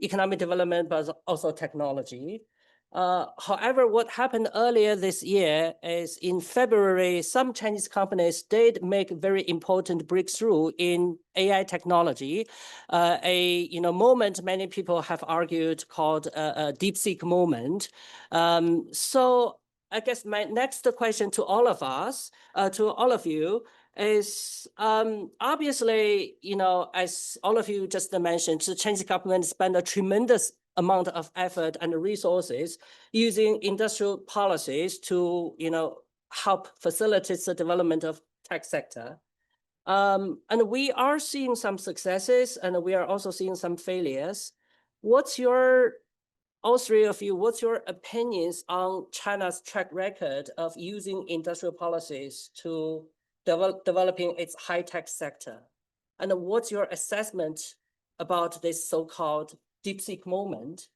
economic development, but also technology. However, what happened earlier this year is in February, some Chinese companies did make very important breakthrough in AI technology, a moment many people have argued called a DeepSeek moment. So I guess my next question to all of us, to all of you, is obviously, as all of you just mentioned, the Chinese government spent a tremendous amount of effort and resources using industrial policies to, help facilitate the development of tech sector. And we are seeing some successes and we are also seeing some failures. All three of you, what's your opinions on China's track record of using industrial policies to developing its high-tech sector? And what's your assessment about this so-called DeepSeek moment?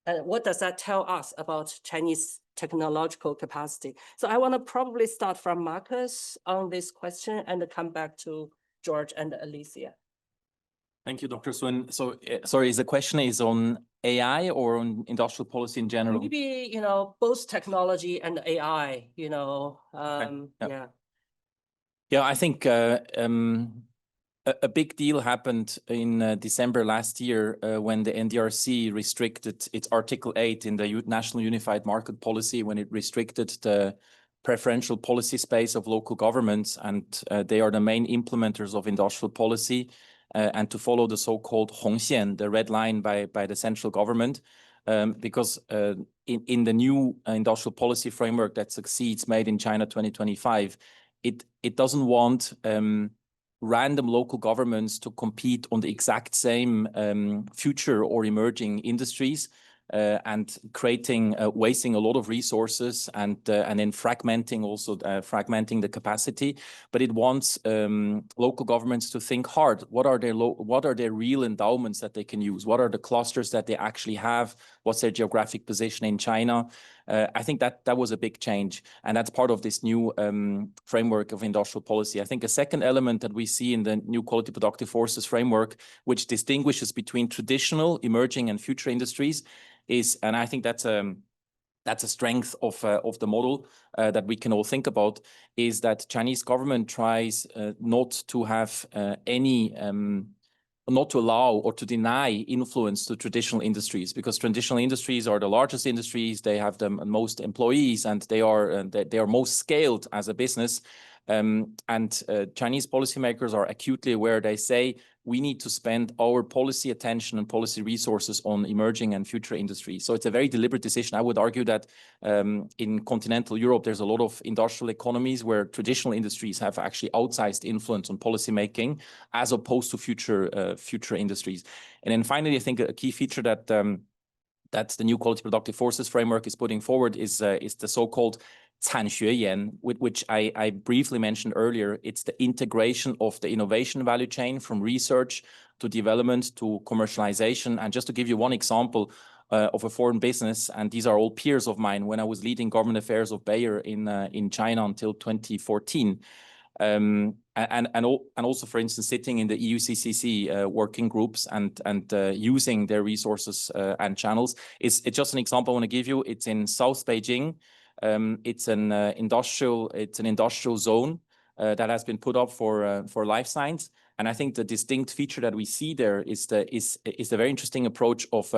And what does that tell us about Chinese technological capacity? So I want to probably start from Markus on this question and come back to George and Alicia. Thank you, Dr. Sun. So, sorry, the question is on AI or on industrial policy in general? Maybe, both technology and AI, yeah. Yeah, I think a big deal happened in December last year when the NDRC restricted its Article 8 in the National Unified Market Policy, when it restricted the preferential policy space of local governments, and they are the main implementers of industrial policy, and to follow the so-called Hongxian, the red line by the central government, because in the new industrial policy framework that succeeds Made in China 2025, it doesn't want random local governments to compete on the exact same future or emerging industries, and wasting a lot of resources and then fragmenting the capacity. But it wants local governments to think hard. What are their real endowments that they can use? What are the clusters that they actually have? What's their geographic position in China? I think that was a big change, and that's part of this new framework of industrial policy. I think a second element that we see in the new quality productive forces framework, which distinguishes between traditional, emerging, and future industries, is, and I think that's a strength of the model that we can all think about, is that Chinese government tries not to have not to allow or to deny influence to traditional industries, because traditional industries are the largest industries. They have the most employees, and they are most scaled as a business. And Chinese policymakers are acutely aware. They say we need to spend our policy attention and policy resources on emerging and future industries. So it's a very deliberate decision. I would argue that in continental Europe, there's a lot of industrial economies where traditional industries have actually outsized influence on policy making, as opposed to future industries. And then finally, I think a key feature that the new quality productive forces framework is putting forward is the so-called 产学研, which I briefly mentioned earlier. It's the integration of the innovation value chain from research to development to commercialization. And just to give you one example of a foreign business, and these are all peers of mine, when I was leading government affairs of Bayer in China until 2014, and also, for instance, sitting in the EUCCC working groups and using their resources and channels. It's just an example I want to give you. It's in South Beijing. It's an industrial zone that has been put up for life science, and I think the distinct feature that we see there is the very interesting approach of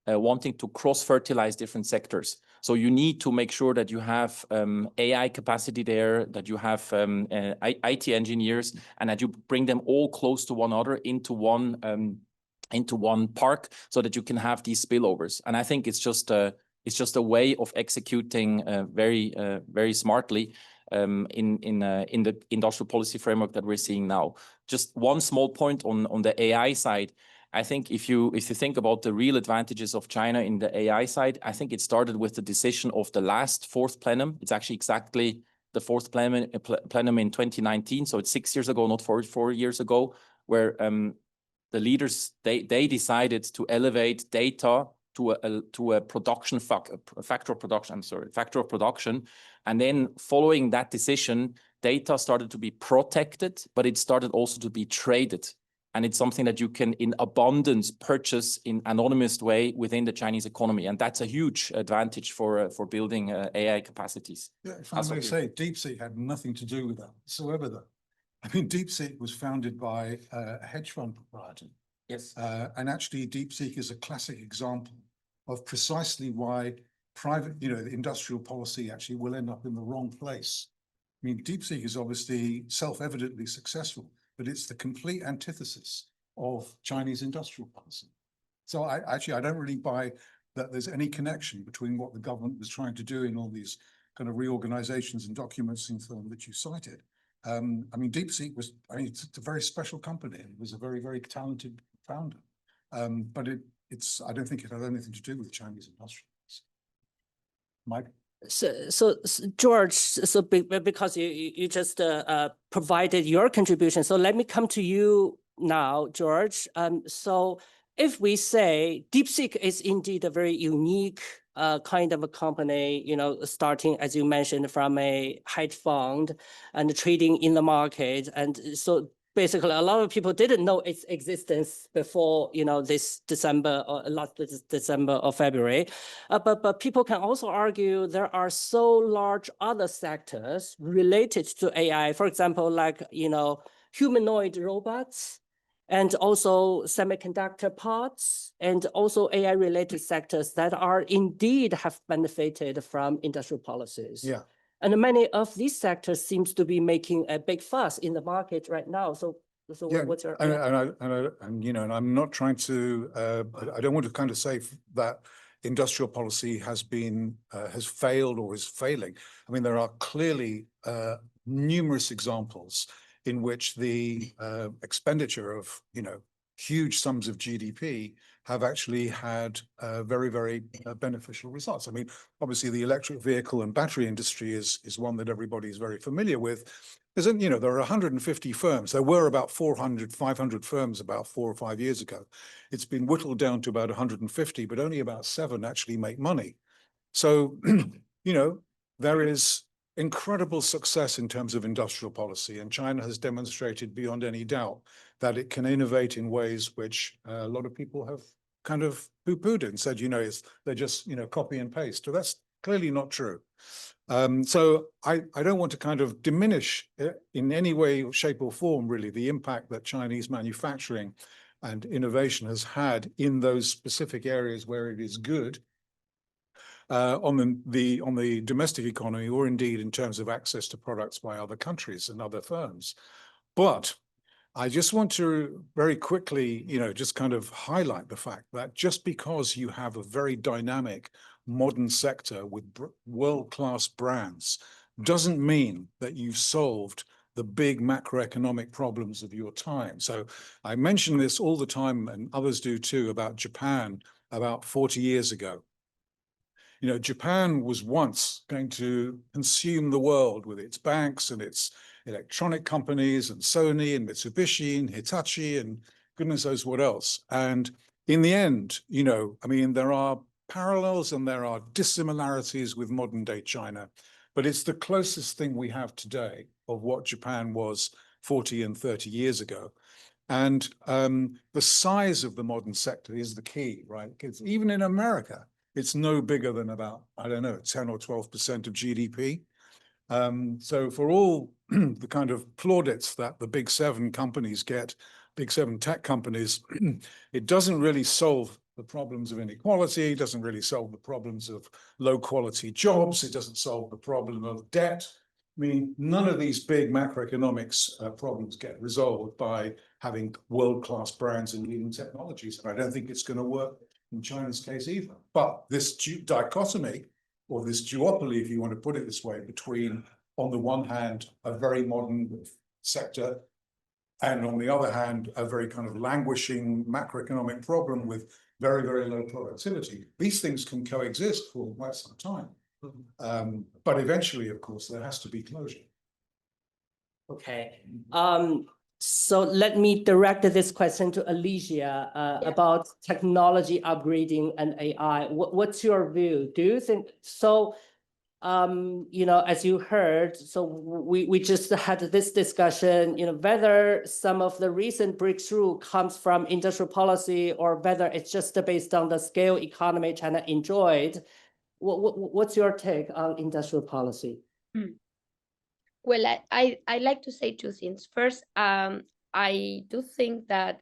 wanting to cross-fertilize different sectors. So you need to make sure that you have AI capacity there, that you have IT engineers, and that you bring them all close to one another into one park, so that you can have these spillovers. And I think it's just a way of executing very smartly in the industrial policy framework that we're seeing now. Just one small point on the AI side. I think if you think about the real advantages of China in the AI side, I think it started with the decision of the last fourth plenum. It's actually exactly the fourth plenum in 2019. So it's 6 years ago, not 4 years ago, where the leaders, they decided to elevate data to a production factor of production. And then following that decision, data started to be protected, but it started also to be traded. And it's something that you can, in abundance, purchase in anonymous way within the Chinese economy. And that's a huge advantage for building AI capacities. Yeah, if I may say, DeepSeek had nothing to do with that whatsoever, though. I mean, DeepSeek was founded by a hedge fund proprietor. Yes. And actually, DeepSeek is a classic example of precisely why private, the industrial policy actually will end up in the wrong place. I mean, DeepSeek is obviously self-evidently successful, but it's the complete antithesis of Chinese industrial policy. So I don't really buy that there's any connection between what the government was trying to do in all these kind of reorganizations and documents and so on that you cited. I mean, DeepSeek was, it's a very special company. It was a very, very talented founder. But I don't think it had anything to do with Chinese industrial policy. Mike? So George, because you just provided your contribution, so let me come to you now, George. So if we say DeepSeek is indeed a very unique kind of a company, starting, as you mentioned, from a hedge fund and trading in the market, and so basically, a lot of people didn't know its existence before, this December or last December or February. But people can also argue there are so large other sectors related to AI, for example, like, humanoid robots, and also semiconductor parts, and also AI-related sectors that are indeed have benefited from industrial policies. Yeah. And many of these sectors seems to be making a big fuss in the market right now. So Yeah, what's your... and I'm not trying to, I don't want to kind of say that industrial policy has failed or is failing. I mean, there are clearly numerous examples in which the expenditure of, huge sums of GDP have actually had very, very beneficial results. I mean, obviously the electric vehicle and battery industry is one that everybody is very familiar with. There are 150 firms. There were about 400, 500 firms about 4 or 5 years ago. It's been whittled down to about 150, but only about 7 actually make money. So, there is incredible success in terms of industrial policy, and China has demonstrated beyond any doubt that it can innovate in ways which a lot of people have kind of poo-pooed and said, they're just, copy and paste. So that's clearly not true. So I don't want to kind of diminish in any way, shape or form, really, the impact that Chinese manufacturing and innovation has had in those specific areas where it is good. On the domestic economy, or indeed in terms of access to products by other countries and other firms. But I just want to very quickly, just kind of highlight the fact that just because you have a very dynamic modern sector with world-class brands doesn't mean that you've solved the big macroeconomic problems of your time. So I mention this all the time, and others do too, about Japan about 40 years ago. Japan was once going to consume the world with its banks and its electronic companies and Sony and Mitsubishi and Hitachi and goodness knows what else. And in the end, there are parallels and there are dissimilarities with modern day China, but it's the closest thing we have today of what Japan was 40 and 30 years ago. And the size of the modern sector is the key, right? Because even in America, it's no bigger than about, 10 or 12% of GDP. So for all the kind of plaudits that the big 7 companies get, big 7 tech companies, it doesn't really solve the problems of inequality, it doesn't really solve the problems of low quality jobs, it doesn't solve the problem of debt. I mean, none of these big macroeconomics problems get resolved by having world-class brands and leading technologies. And I don't think it's going to work in China's case either. But this dichotomy, or this duopoly, if you want to put it this way, between on the one hand, a very modern sector, and on the other hand, a very kind of languishing macroeconomic problem with very, very low productivity. These things can coexist for quite some time. But eventually, of course, there has to be closure. Okay. So let me direct this question to Alicia about technology upgrading and AI. What's your view? Do you think so? You know, as you heard, so we just had this discussion, you know, whether some of the recent breakthrough comes from industrial policy or whether it's just based on the scale economy China enjoyed. What's your take on industrial policy? Well, I like to say two things. First, I do think that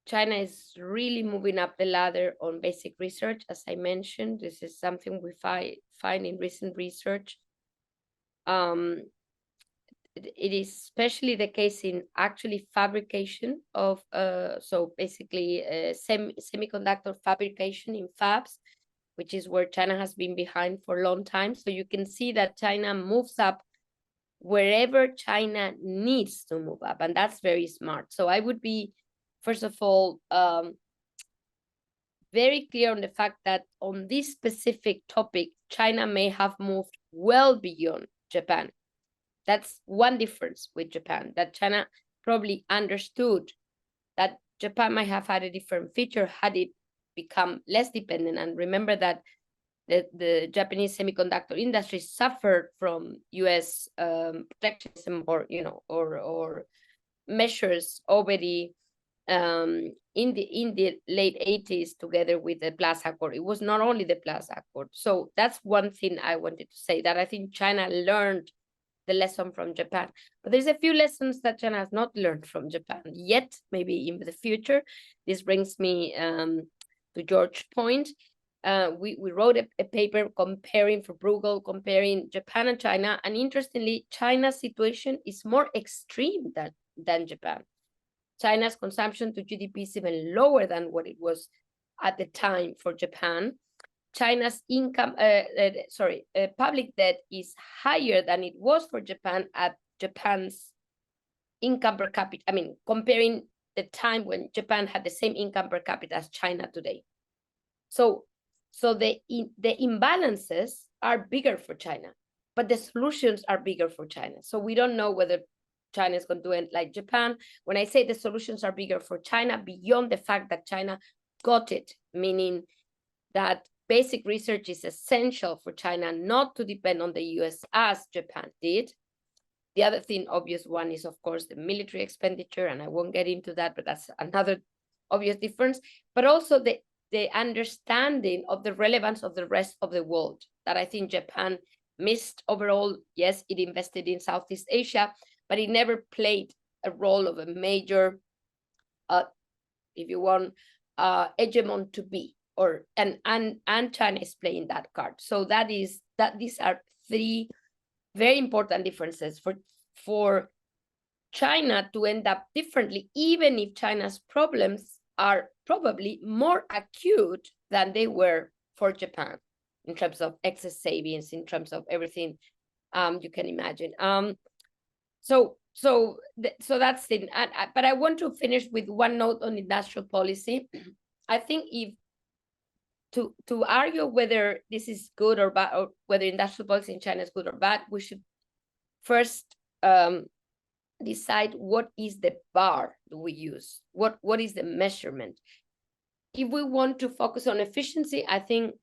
China is really moving up the ladder on basic research. As I mentioned, this is something we find in recent research. It is especially the case in actually fabrication of, so basically semiconductor fabrication in fabs, which is where China has been behind for a long time. So you can see that China moves up wherever China needs to move up, and that's very smart. So I would be, first of all, very clear on the fact that on this specific topic, China may have moved well beyond Japan. That's one difference with Japan, that China probably understood that Japan might have had a different feature had it become less dependent. And remember that the Japanese semiconductor industry suffered from US protectionism or, you know, or measures already in the late 80s together with the Plaza Accord. It was not only the Plaza Accord. So that's one thing I wanted to say, that I think China learned the lesson from Japan. But there's a few lessons that China has not learned from Japan yet, maybe in the future. This brings me to George's point. We wrote a paper comparing for Bruegel, comparing Japan and China. And interestingly, China's situation is more extreme than Japan. China's consumption to GDP is even lower than what it was at the time for Japan. China's income, public debt is higher than it was for Japan at Japan's income per capita. I mean, comparing the time when Japan had the same income per capita as China today. So the imbalances are bigger for China, but the solutions are bigger for China. So we don't know whether China is going to end like Japan. When I say the solutions are bigger for China, beyond the fact that China got it, meaning that basic research is essential for China not to depend on the US as Japan did. The other thing, obvious one, is of course the military expenditure, and I won't get into that, but that's another obvious difference. But also the understanding of the relevance of the rest of the world that I think Japan missed overall. Yes, it invested in Southeast Asia, but it never played a role of a major, if you want, hegemon to be. And China is playing that card. So these are three very important differences for China to end up differently, even if China's problems are probably more acute than they were for Japan in terms of excess savings, in terms of everything you can imagine. So that's it. But I want to finish with one note on industrial policy. I think if to argue whether this is good or bad, or whether industrial policy in China is good or bad, we should first decide what is the bar we use, what is the measurement. If we want to focus on efficiency, I think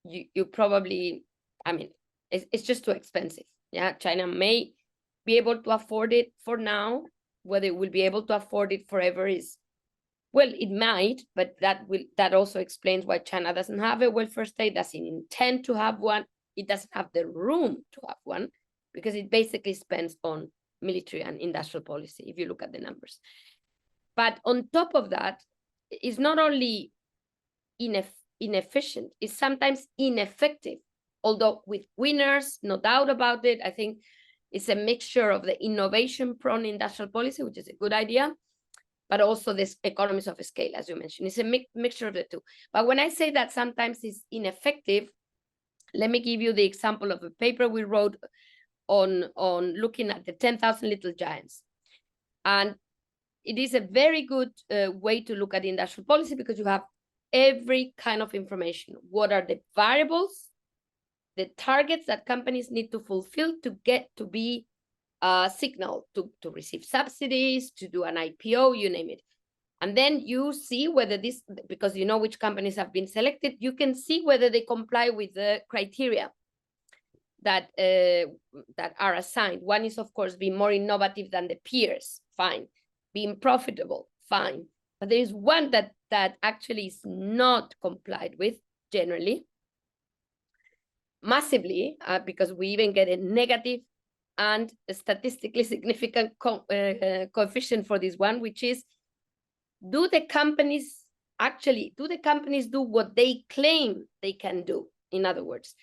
you probably, I mean, it's just too expensive. Yeah, China may be able to afford it for now. Whether it will be able to afford it forever is, well, it might, but that also explains why China doesn't have a welfare state, doesn't intend to have one. It doesn't have the room to have one because it basically spends on military and industrial policy, if you look at the numbers. But on top of that, it's not only inefficient, it's sometimes ineffective. Although with winners, no doubt about it, I think it's a mixture of the innovation-prone industrial policy, which is a good idea, but also this economies of scale, as you mentioned. It's a mixture of the two. But when I say that sometimes it's ineffective, let me give you the example of a paper we wrote on looking at the 10,000 little giants. And it is a very good way to look at industrial policy because you have every kind of information. What are the variables, the targets that companies need to fulfill to get to be signaled, to receive subsidies, to do an IPO, you name it. And then you see whether this, because you know which companies have been selected, you can see whether they comply with the criteria that are assigned. One is, of course, being more innovative than the peers, fine. Being profitable, fine. But there is one that actually is not complied with generally, massively, because we even get a negative and a statistically significant coefficient for this one, which is, do the companies do what they claim they can do? In other words,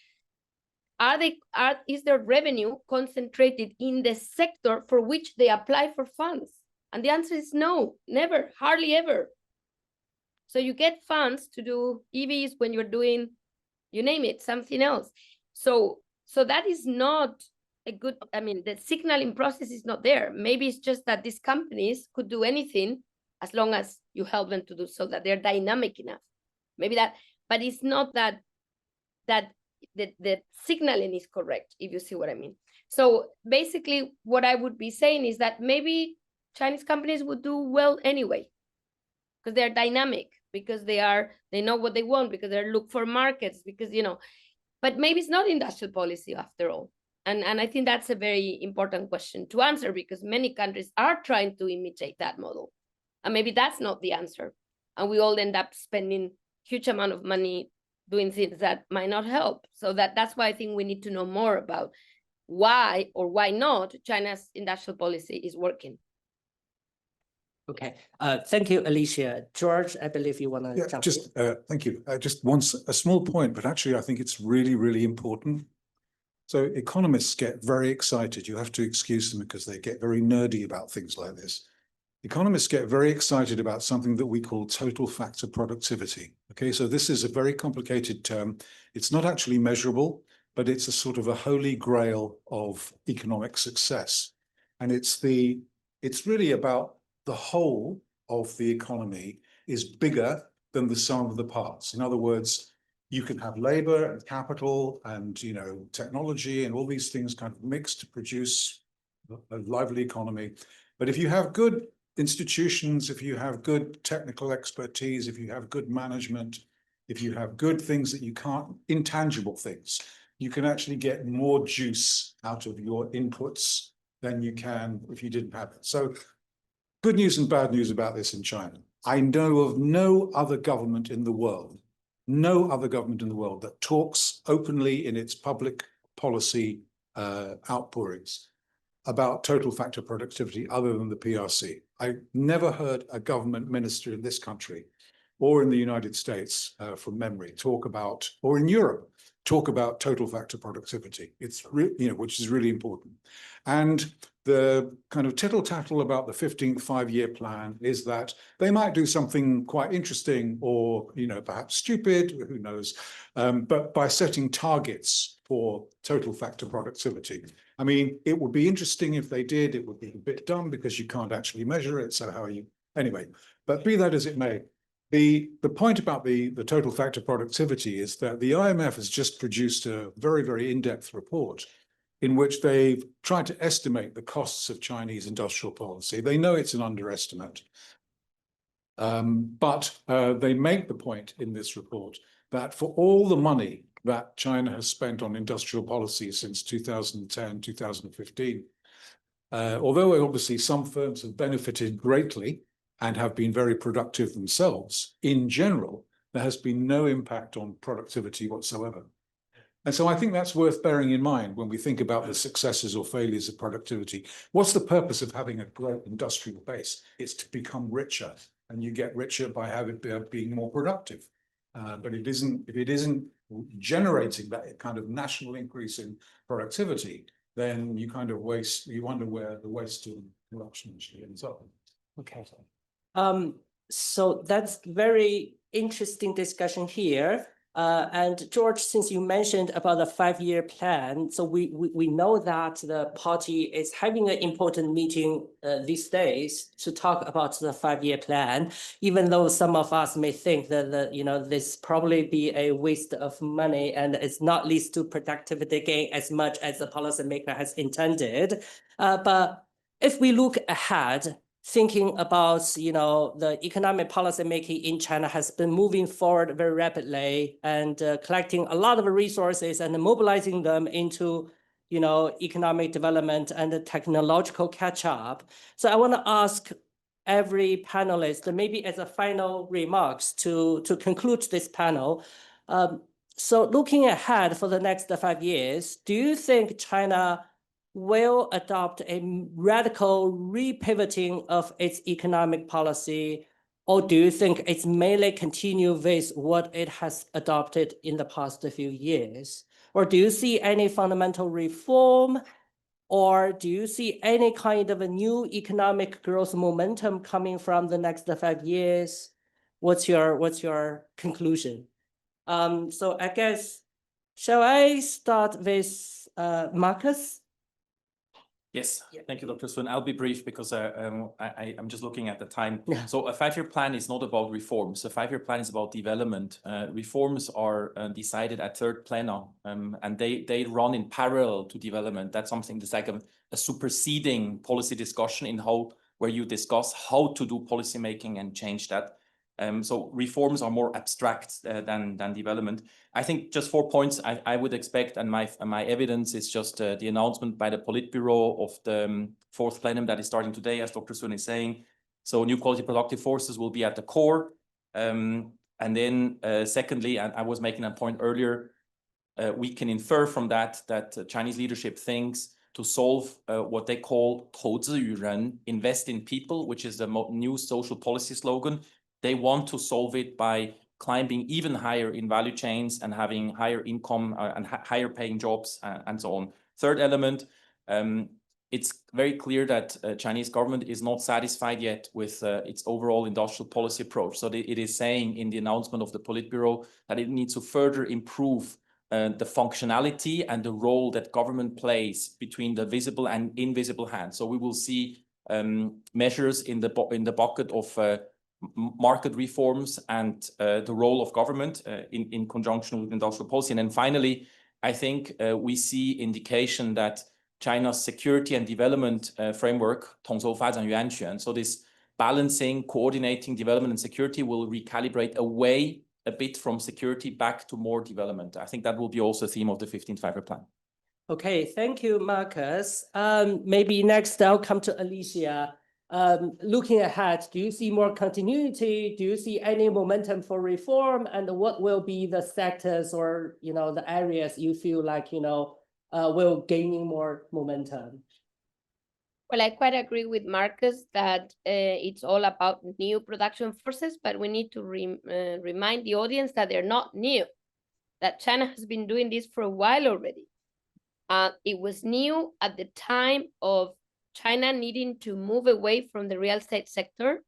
is their revenue concentrated in the sector for which they apply for funds? And the answer is no, never, hardly ever. So you get funds to do EVs when you're doing, you name it, something else. So that is not a good, I mean, the signaling process is not there. Maybe it's just that these companies could do anything as long as you help them to do so, that they're dynamic enough. Maybe that, but it's not that the signaling is correct, if you see what I mean. So basically what I would be saying is that maybe Chinese companies would do well anyway, because they're dynamic, because they know what they want, because they look for markets, because, you know, but maybe it's not industrial policy after all. And I think that's a very important question to answer, because many countries are trying to imitate that model. And maybe that's not the answer. And we all end up spending huge amount of money doing things that might not help. So that's why I think we need to know more about why or why not China's industrial policy is working. Okay, thank you, Alicia. George, I believe you want to jump in. Thank you. Just a small point, but actually I think it's really, really important. So economists get very excited. You have to excuse them because they get very nerdy about things like this. Economists get very excited about something that we call total factor productivity. Okay, so this is a very complicated term. It's not actually measurable, but it's a sort of a holy grail of economic success. And it's really about the whole of the economy is bigger than the sum of the parts. In other words, you can have labor and capital and, you know, technology and all these things kind of mixed to produce a lively economy. But if you have good institutions, if you have good technical expertise, if you have good management, if you have good things that you can't, intangible things, you can actually get more juice out of your inputs than you can if you didn't have it. So good news and bad news about this in China. I know of no other government in the world that talks openly in its public policy outpourings about total factor productivity other than the PRC. I never heard a government minister in this country or in the United States from memory talk about, or in Europe, talk about total factor productivity. It's which is really important. And the kind of tittle-tattle about the 15th five-year plan is that they might do something quite interesting or, you know, perhaps stupid, who knows, but by setting targets for total factor productivity. I mean, it would be interesting if they did. It would be a bit dumb because you can't actually measure it. So how are you? Anyway, but be that as it may, the point about the total factor productivity is that the IMF has just produced a very, very in-depth report in which they've tried to estimate the costs of Chinese industrial policy. They know it's an underestimate, but they make the point in this report that for all the money that China has spent on industrial policy since 2010, 2015, although obviously some firms have benefited greatly and have been very productive themselves, in general, there has been no impact on productivity whatsoever. And so I think that's worth bearing in mind when we think about the successes or failures of productivity. What's the purpose of having a great industrial base? It's to become richer, and you get richer by being more productive. But if it isn't generating that kind of national increase in productivity, then you kind of you wonder where the waste and corruption actually ends up. Okay. So that's very interesting discussion here. And George, since you mentioned about the 5-year plan, so we know that the party is having an important meeting these days to talk about the 5-year plan, even though some of us may think that this probably be a waste of money and it's not leads to productivity gain as much as the policymaker has intended. But if we look ahead, thinking about, the economic policy making in China has been moving forward very rapidly and collecting a lot of resources and mobilizing them into, economic development and technological catch up. So I want to ask every panelist, maybe as a final remarks to conclude this panel. So looking ahead for the next 5 years, do you think China will adopt a radical repivoting of its economic policy, or do you think it's mainly continue with what it has adopted in the past few years? Or do you see any fundamental reform, or do you see any kind of a new economic growth momentum coming from the next 5 years? What's your conclusion? So I guess, shall I start with Markus? Yes, thank you, Dr. Swin. I'll be brief because I'm just looking at the time. Yeah. So a 5-year plan is not about reforms. A 5-year plan is about development. Reforms are decided at third plenum, and they run in parallel to development. That's something that's like a superseding policy discussion where you discuss how to do policy making and change that. So reforms are more abstract than development. I think just 4 points I would expect, and my evidence is just the announcement by the Politburo of the 4th plenum that is starting today, as Dr. Sun is saying. So new quality productive forces will be at the core. And then secondly, and I was making a point earlier, we can infer from that Chinese leadership thinks to solve what they call 投资于人, invest in people, which is the new social policy slogan. They want to solve it by climbing even higher in value chains and having higher income and higher paying jobs and so on. Third element, it's very clear that Chinese government is not satisfied yet with its overall industrial policy approach. So it is saying in the announcement of the Politburo that it needs to further improve the functionality and the role that government plays between the visible and invisible hand. So we will see measures in the bucket of market reforms and the role of government in conjunction with industrial policy. And then finally, I think we see indication that China's security and development framework, 统筹发展与安全, so this balancing, coordinating development and security will recalibrate away a bit from security back to more development. I think that will be also a theme of the 15th Five-Year Plan. Okay, thank you, Markus. Maybe next I'll come to Alicia. Looking ahead, do you see more continuity? Do you see any momentum for reform? And what will be the sectors or, the areas you feel like, will gaining more momentum? Well, I quite agree with Markus that it's all about new production forces, but we need to remind the audience that they're not new, that China has been doing this for a while already. It was new at the time of China needing to move away from the real estate sector.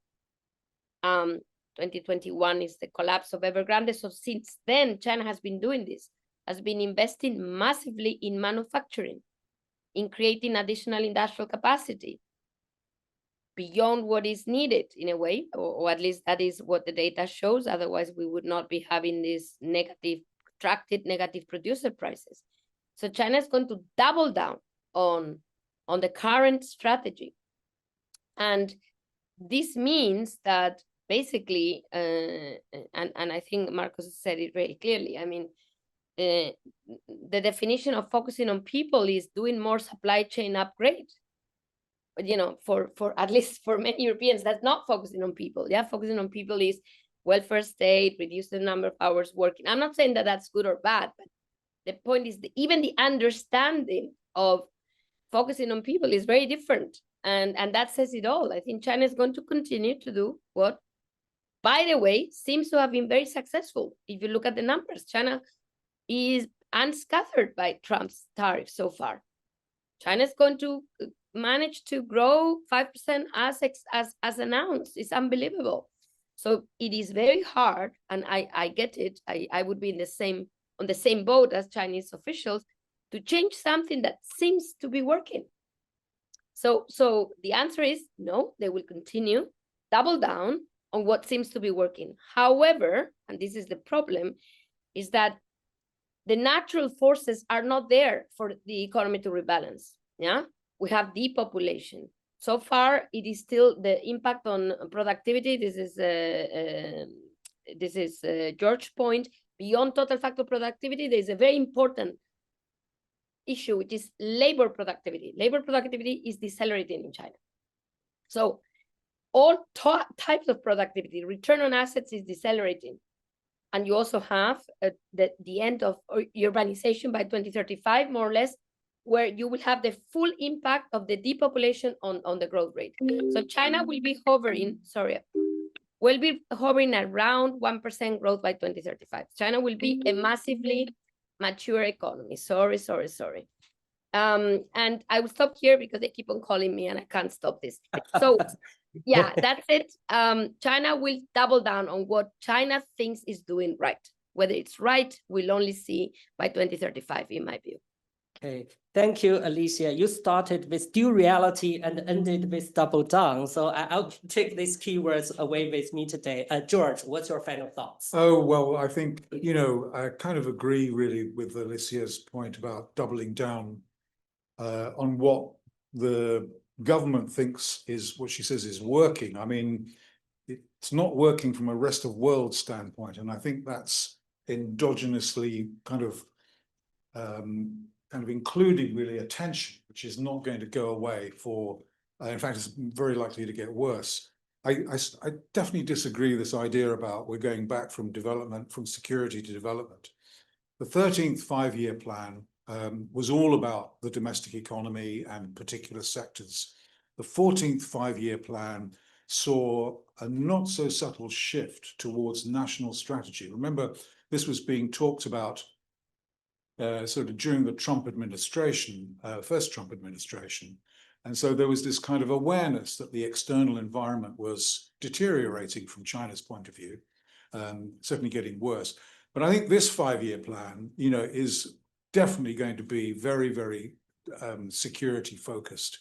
2021 is the collapse of Evergrande. So since then, China has been doing this, has been investing massively in manufacturing, in creating additional industrial capacity beyond what is needed in a way, or at least that is what the data shows. Otherwise, we would not be having this protracted negative producer prices. So China is going to double down on the current strategy. And this means that basically, and I think Markus said it very clearly, I mean, the definition of focusing on people is doing more supply chain upgrade. But, for at least for many Europeans, that's not focusing on people. Yeah, focusing on people is welfare state, reduce the number of hours working. I'm not saying that that's good or bad, but the point is even the understanding of focusing on people is very different. And that says it all. I think China is going to continue to do what, by the way, seems to have been very successful. If you look at the numbers, China is unscattered by Trump's tariffs so far. China is going to manage to grow 5% as announced. It's unbelievable. So it is very hard, and I get it. I would be on the same boat as Chinese officials to change something that seems to be working. So the answer is no, they will continue, double down on what seems to be working. However, and this is the problem, is that the natural forces are not there for the economy to rebalance. Yeah, we have depopulation. So far, it is still the impact on productivity. This is George's point. Beyond total factor productivity, there is a very important issue, which is labor productivity. Labor productivity is decelerating in China. So all types of productivity, return on assets is decelerating. And you also have the end of urbanization by 2035, more or less, where you will have the full impact of the depopulation on the growth rate. So China will be hovering, around 1% growth by 2035. China will be a massively mature economy. Sorry. And I will stop here because they keep on calling me and I can't stop this. So yeah, that's it. China will double down on what China thinks is doing right. Whether it's right, we'll only see by 2035, in my view. Okay, thank you, Alicia. You started with dual reality and ended with double down. So I'll take these keywords away with me today. George, what's your final thoughts? Oh, well, I think, I kind of agree really with Alicia's point about doubling down on what the government thinks is what she says is working. I mean, it's not working from a rest of world standpoint. And I think that's endogenously kind of including really attention, which is not going to go away for, in fact, it's very likely to get worse. I definitely disagree with this idea about we're going back from development, from security to development. The 13th five-year plan was all about the domestic economy and particular sectors. The 14th five-year plan saw a not so subtle shift towards national strategy. Remember, this was being talked about sort of during the Trump administration, first Trump administration. And so there was this kind of awareness that the external environment was deteriorating from China's point of view, certainly getting worse. But I think this five-year plan, is definitely going to be very, very security focused.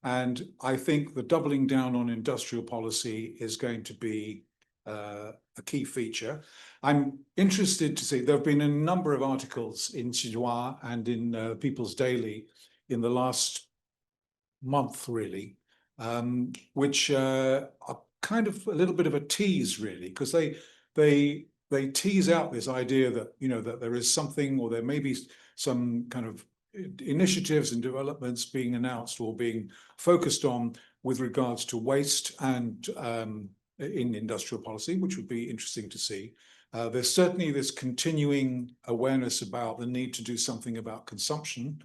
And I think the doubling down on industrial policy is going to be a key feature. I'm interested to see, there have been a number of articles in Xinhua and in People's Daily in the last month, really, which are kind of a little bit of a tease, really, because they tease out this idea that, that there is something, or there may be some kind of initiatives and developments being announced or being focused on with regards to waste and in industrial policy, which would be interesting to see. There's certainly this continuing awareness about the need to do something about consumption.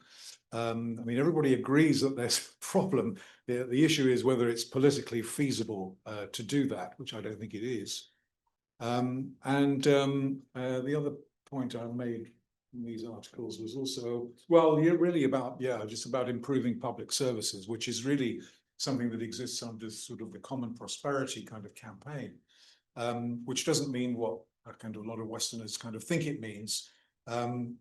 I mean, everybody agrees that there's a problem. The issue is whether it's politically feasible to do that, which I don't think it is. The other point I made in these articles was also, well, really about, just about improving public services, which is really something that exists under sort of the common prosperity kind of campaign, which doesn't mean what kind of a lot of Westerners kind of think it means, and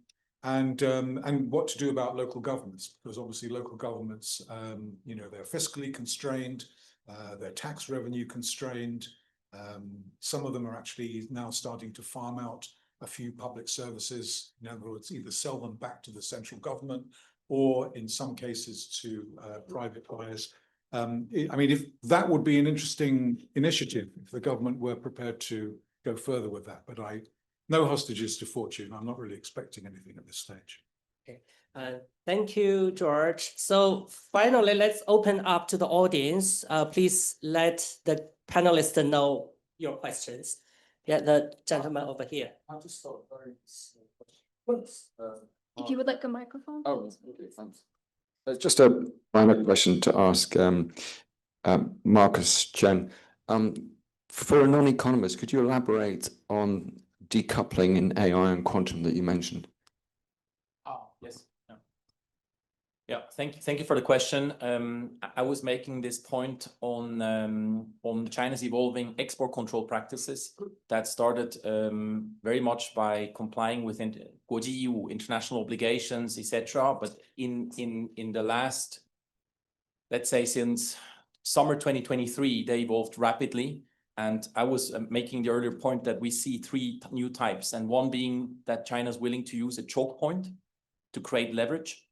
what to do about local governments, because obviously local governments, they're fiscally constrained, they're tax revenue constrained. Some of them are actually now starting to farm out a few public services. In other words, either sell them back to the central government or in some cases to private buyers. I mean, if that would be an interesting initiative if the government were prepared to go further with that, but no hostages to fortune. I'm not really expecting anything at this stage. Okay. Thank you, George. So finally, let's open up to the audience. Please let the panelists know your questions. Yeah, the gentleman over here. I'll just start very If you would like a microphone. Oh, okay, thanks. Just a final question to ask Markus Chen. For a non-economist, could you elaborate on decoupling in AI and quantum that you mentioned? Oh, yes. Yeah, thank you for the question. I was making this point on China's evolving export control practices that started very much by complying with 国际义务, international obligations, etc. But in the last, let's say, since summer 2023, they evolved rapidly. And I was making the earlier point that we see three new types, and one being that China's willing to use a choke point to create leverage.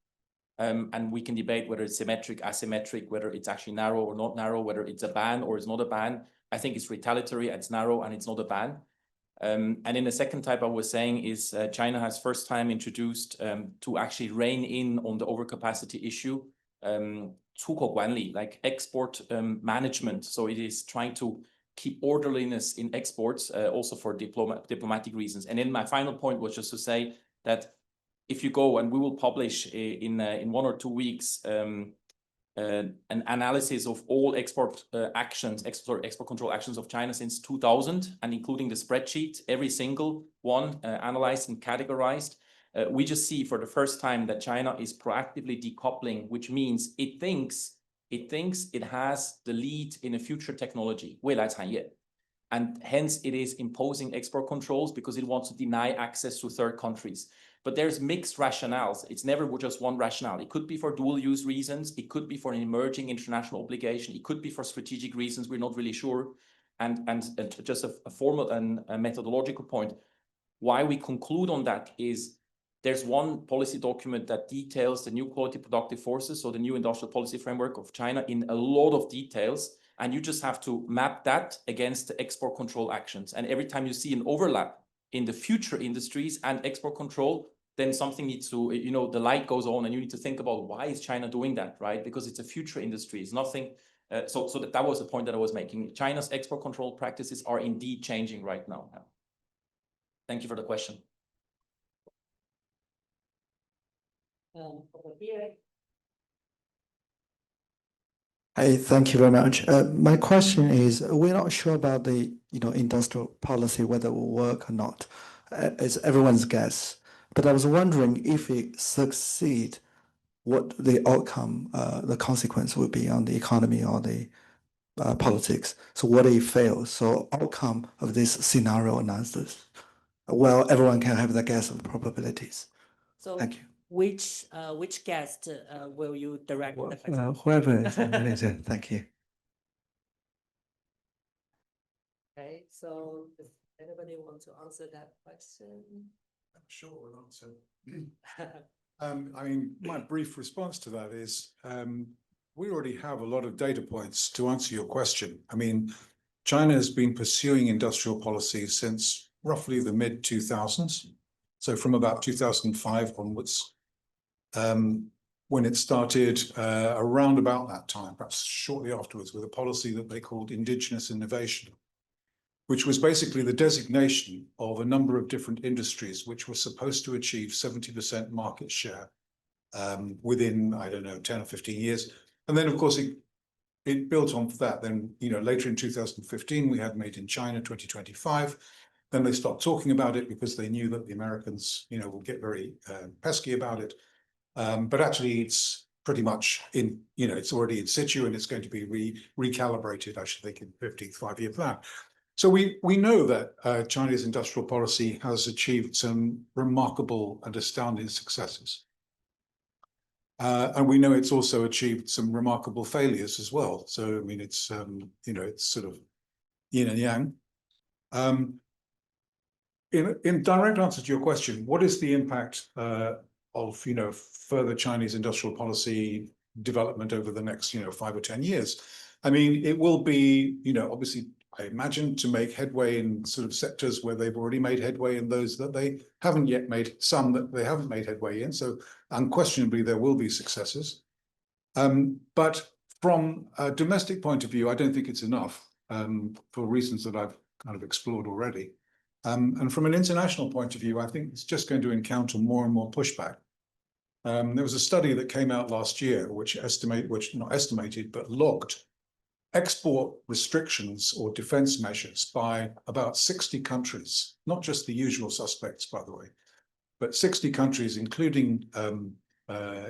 And we can debate whether it's symmetric, asymmetric, whether it's actually narrow or not narrow, whether it's a ban or it's not a ban. I think it's retaliatory, it's narrow, and it's not a ban. And in the second type I was saying is China has first time introduced to actually rein in on the overcapacity issue, 出口管理, like export management. So it is trying to keep orderliness in exports, also for diplomatic reasons. And then my final point was just to say that if you go, and we will publish in 1 or 2 weeks, an analysis of all export control actions of China since 2000, and including the spreadsheet, every single one analyzed and categorized. We just see for the first time that China is proactively decoupling, which means it thinks it has the lead in a future technology, 未来产业. And hence it is imposing export controls because it wants to deny access to third countries. But there's mixed rationales. It's never just one rationale. It could be for dual use reasons. It could be for an emerging international obligation. It could be for strategic reasons. We're not really sure. And just a formal and a methodological point. Why we conclude on that is there's one policy document that details the new quality productive forces, so the new industrial policy framework of China in a lot of details. And you just have to map that against the export control actions. And every time you see an overlap in the future industries and export control, then something needs to, the light goes on and you need to think about why is China doing that, right? Because it's a future industry, it's nothing. So that was the point that I was making. China's export control practices are indeed changing right now. Thank you for the question. Over here. Hey, thank you very much. My question is, we're not sure about the industrial policy, whether it will work or not. It's everyone's guess. But I was wondering if it succeed, what the outcome, the consequence would be on the economy or the politics. So what if it fails? So outcome of this scenario analysis. Well, everyone can have the guess of the probabilities. So Thank you. which guest will you direct the question? Whoever is related. Thank you. Okay, so does anybody want to answer that question? Sure, we'll answer. I mean, my brief response to that is we already have a lot of data points to answer your question. I mean, China has been pursuing industrial policy since roughly the mid-2000s. So from about 2005 onwards, when it started around about that time, perhaps shortly afterwards, with a policy that they called indigenous innovation, which was basically the designation of a number of different industries which were supposed to achieve 70% market share within, I don't know, 10 or 15 years. And then, of course, it built on that. Then, later in 2015, we had Made in China 2025. Then they stopped talking about it because they knew that the Americans, will get very pesky about it. But actually, it's pretty much it's already in situ, and it's going to be recalibrated, I should think, in the 15th five-year plan. So we know that Chinese industrial policy has achieved some remarkable and astounding successes. And we know it's also achieved some remarkable failures as well. So, I mean, it's, it's sort of yin and yang. In direct answer to your question, what is the impact of, further Chinese industrial policy development over the next, 5 or 10 years? I mean, it will be, obviously, I imagine, to make headway in sort of sectors where they've already made headway and those that they haven't yet made, some that they haven't made headway in. So unquestionably, there will be successes. But from a domestic point of view, I don't think it's enough for reasons that I've kind of explored already. And from an international point of view, I think it's just going to encounter more and more pushback. There was a study that came out last year, which not estimated, but logged export restrictions or defense measures by about 60 countries, not just the usual suspects, by the way, but 60 countries, including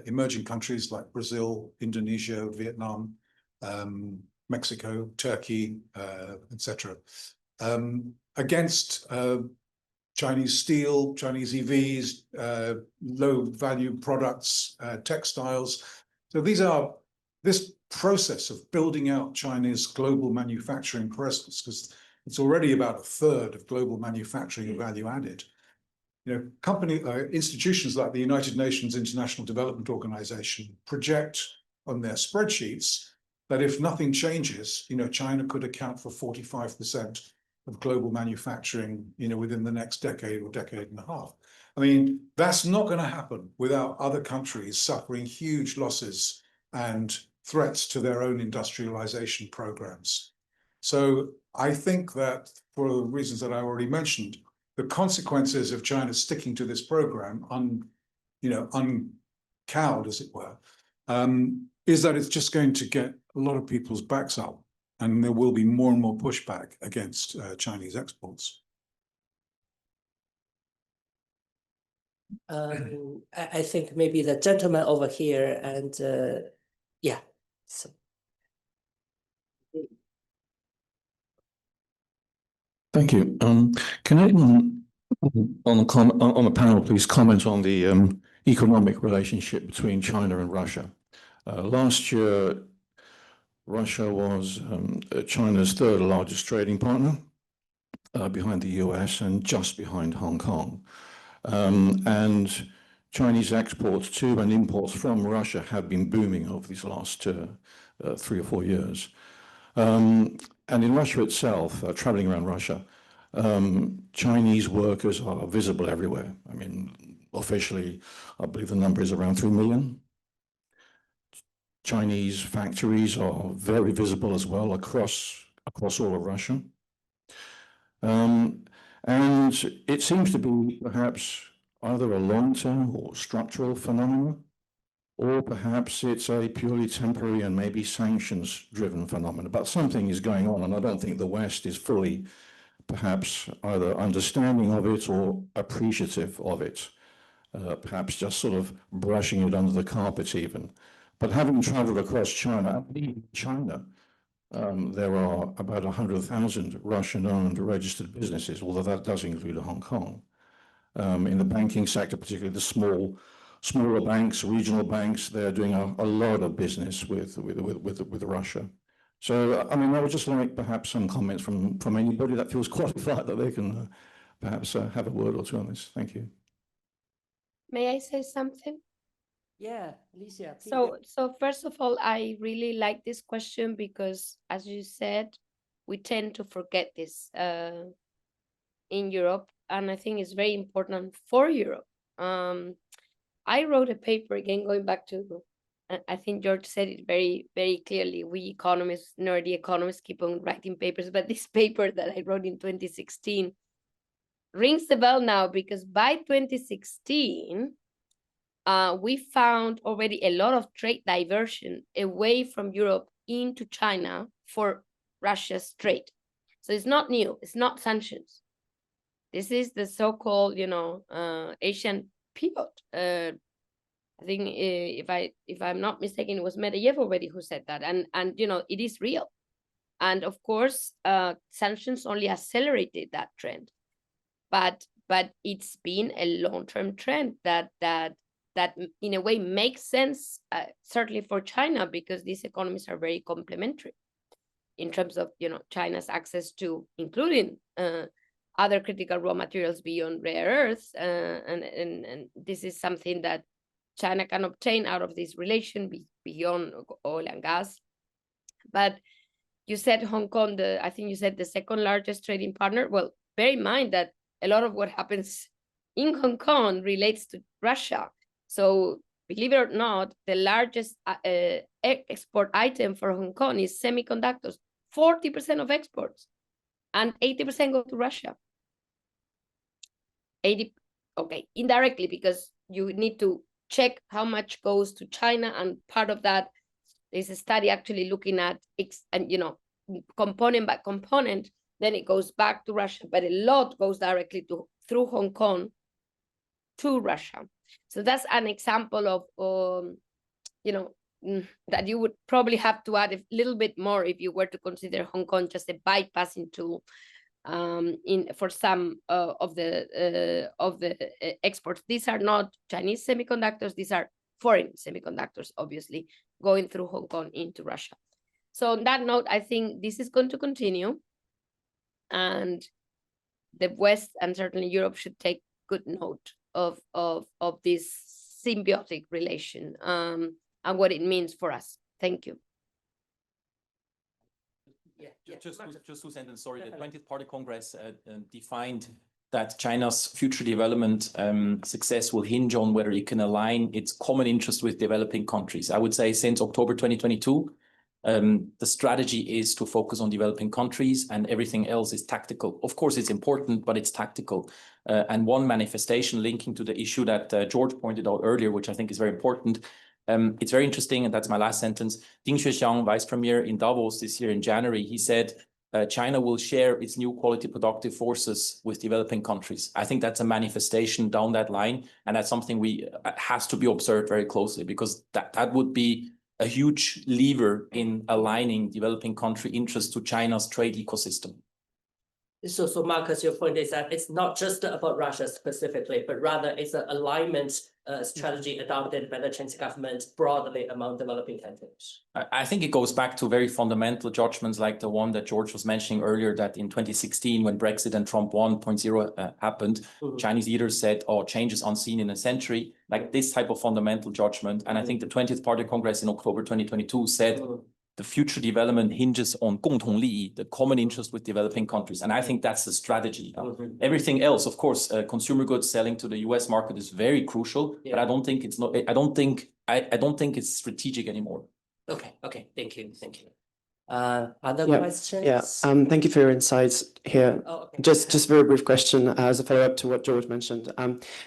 emerging countries like Brazil, Indonesia, Vietnam, Mexico, Turkey, etc., against Chinese steel, Chinese EVs, low-value products, textiles. So this process of building out China's global manufacturing presence, because it's already about a third of global manufacturing and value added. Institutions like the United Nations International Development Organization project on their spreadsheets that if nothing changes, China could account for 45% of global manufacturing, within the next decade or decade and a half. I mean, that's not going to happen without other countries suffering huge losses and threats to their own industrialization programs. So I think that for the reasons that I already mentioned, the consequences of China sticking to this program, uncowed, as it were, is that it's just going to get a lot of people's backs up, and there will be more and more pushback against Chinese exports. I think maybe the gentleman over here, and yeah. So. Thank you. Can anyone on the panel please comment on the economic relationship between China and Russia? Last year, Russia was China's third largest trading partner, behind the US and just behind Hong Kong. And Chinese exports to and imports from Russia have been booming over these last 3 or 4 years. And in Russia itself, traveling around Russia, Chinese workers are visible everywhere. I mean, officially, I believe the number is around 3 million. Chinese factories are very visible as well across all of Russia. And it seems to be perhaps either a long-term or structural phenomenon, or perhaps it's a purely temporary and maybe sanctions-driven phenomenon. But something is going on, and I don't think the West is fully perhaps either understanding of it or appreciative of it, perhaps just sort of brushing it under the carpet even. But having traveled across China, there are about 100,000 Russian-owned registered businesses, although that does include Hong Kong. In the banking sector, particularly the smaller banks, regional banks, they're doing a lot of business with Russia. So, I mean, I would just like perhaps some comments from anybody that feels qualified that they can perhaps have a word or two on this. Thank you. May I say something? Yeah, Alicia. So first of all, I really like this question because, as you said, we tend to forget this in Europe, and I think it's very important for Europe. I wrote a paper, again, going back to, I think George said it very, very clearly. We economists, nerdy economists, keep on writing papers, but this paper that I wrote in 2016 rings the bell now, because by 2016, we found already a lot of trade diversion away from Europe into China for Russia's trade. So it's not new, it's not sanctions. This is the so-called, Asian pivot. I think if I'm not mistaken, it was Medvedev already who said that, and it is real. And of course, sanctions only accelerated that trend, but it's been a long-term trend that in a way makes sense, certainly for China, because these economies are very complementary in terms of China's access to, including other critical raw materials beyond rare earths, and this is something that China can obtain out of this relation beyond oil and gas. But you said Hong Kong, I think you said the second largest trading partner. Well, bear in mind that a lot of what happens in Hong Kong relates to Russia. So believe it or not, the largest export item for Hong Kong is semiconductors, 40% of exports, and 80% go to Russia. 80, okay, indirectly, because you need to check how much goes to China, and part of that is a study actually looking at component by component, then it goes back to Russia, but a lot goes directly through Hong Kong to Russia. So that's an example of, that you would probably have to add a little bit more if you were to consider Hong Kong just a bypassing tool for some of the exports. These are not Chinese semiconductors, these are foreign semiconductors, obviously, going through Hong Kong into Russia. So on that note, I think this is going to continue, and the West and certainly Europe should take good note of this symbiotic relation and what it means for us. Thank you. Just two sentences, sorry. The 20th Party Congress defined that China's future development success will hinge on whether it can align its common interest with developing countries. I would say since October 2022, the strategy is to focus on developing countries and everything else is tactical. Of course, it's important, but it's tactical. And one manifestation linking to the issue that George pointed out earlier, which I think is very important, it's very interesting, and that's my last sentence. Ding Xuexiang, Vice Premier in Davos this year in January, he said, China will share its new quality productive forces with developing countries. I think that's a manifestation down that line, and that's something has to be observed very closely, because that would be a huge lever in aligning developing country interests to China's trade ecosystem. So Markus, your point is that it's not just about Russia specifically, but rather it's an alignment strategy adopted by the Chinese government broadly among developing countries. I think it goes back to very fundamental judgments like the one that George was mentioning earlier, that in 2016, when Brexit and Trump 1.0 happened, Chinese leaders said, oh, change is unseen in a century, like this type of fundamental judgment. And I think the 20th Party Congress in October 2022 said, the future development hinges on 共同利益, the common interest with developing countries. And I think that's the strategy. Everything else, of course, consumer goods selling to the US market is very crucial, but I don't think it's strategic anymore. Okay, thank you. Other questions? Yeah, thank you for your insights here. Oh, okay. Just a very brief question as a follow-up to what George mentioned.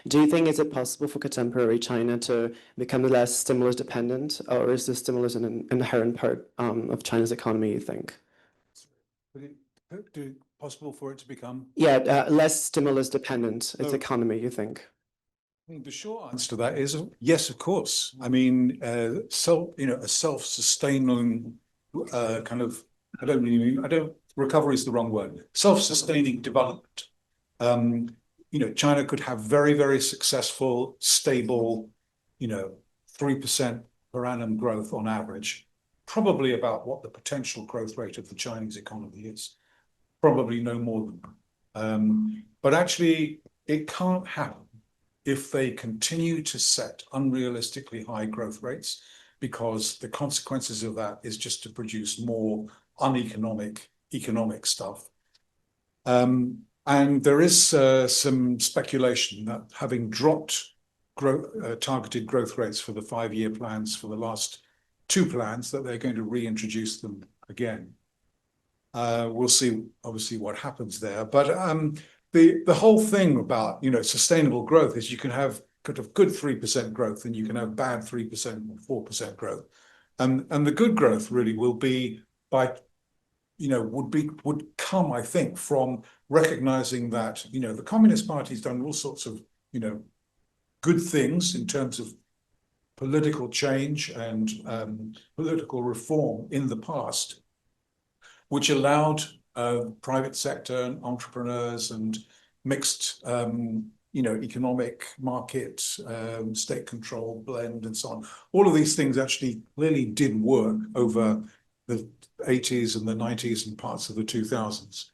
Do you think is it possible for contemporary China to become less stimulus dependent, or is the stimulus an inherent part of China's economy, you think? Possible for it to become? Yeah, less stimulus dependent, its economy, you think? I think the short answer to that is yes, of course. I mean, a self-sustaining recovery is the wrong word. Self-sustaining development. China could have very, very successful, stable, 3% per annum growth on average, probably about what the potential growth rate of the Chinese economy is. Probably no more than that. But actually, it can't happen if they continue to set unrealistically high growth rates, because the consequences of that is just to produce more economic stuff. And there is some speculation that having dropped targeted growth rates for the 5-year plans for the last 2 plans, that they're going to reintroduce them again. We'll see, obviously, what happens there. But the whole thing about sustainable growth is you can have good 3% growth, and you can have bad 3% or 4% growth, and the good growth really will be would come, I think, from recognizing that the Communist Party's done all sorts of good things in terms of political change and political reform in the past, which allowed private sector and entrepreneurs and mixed economic market, state control blend and so on. All of these things actually clearly did work over the 80s and the 90s and parts of the 2000s.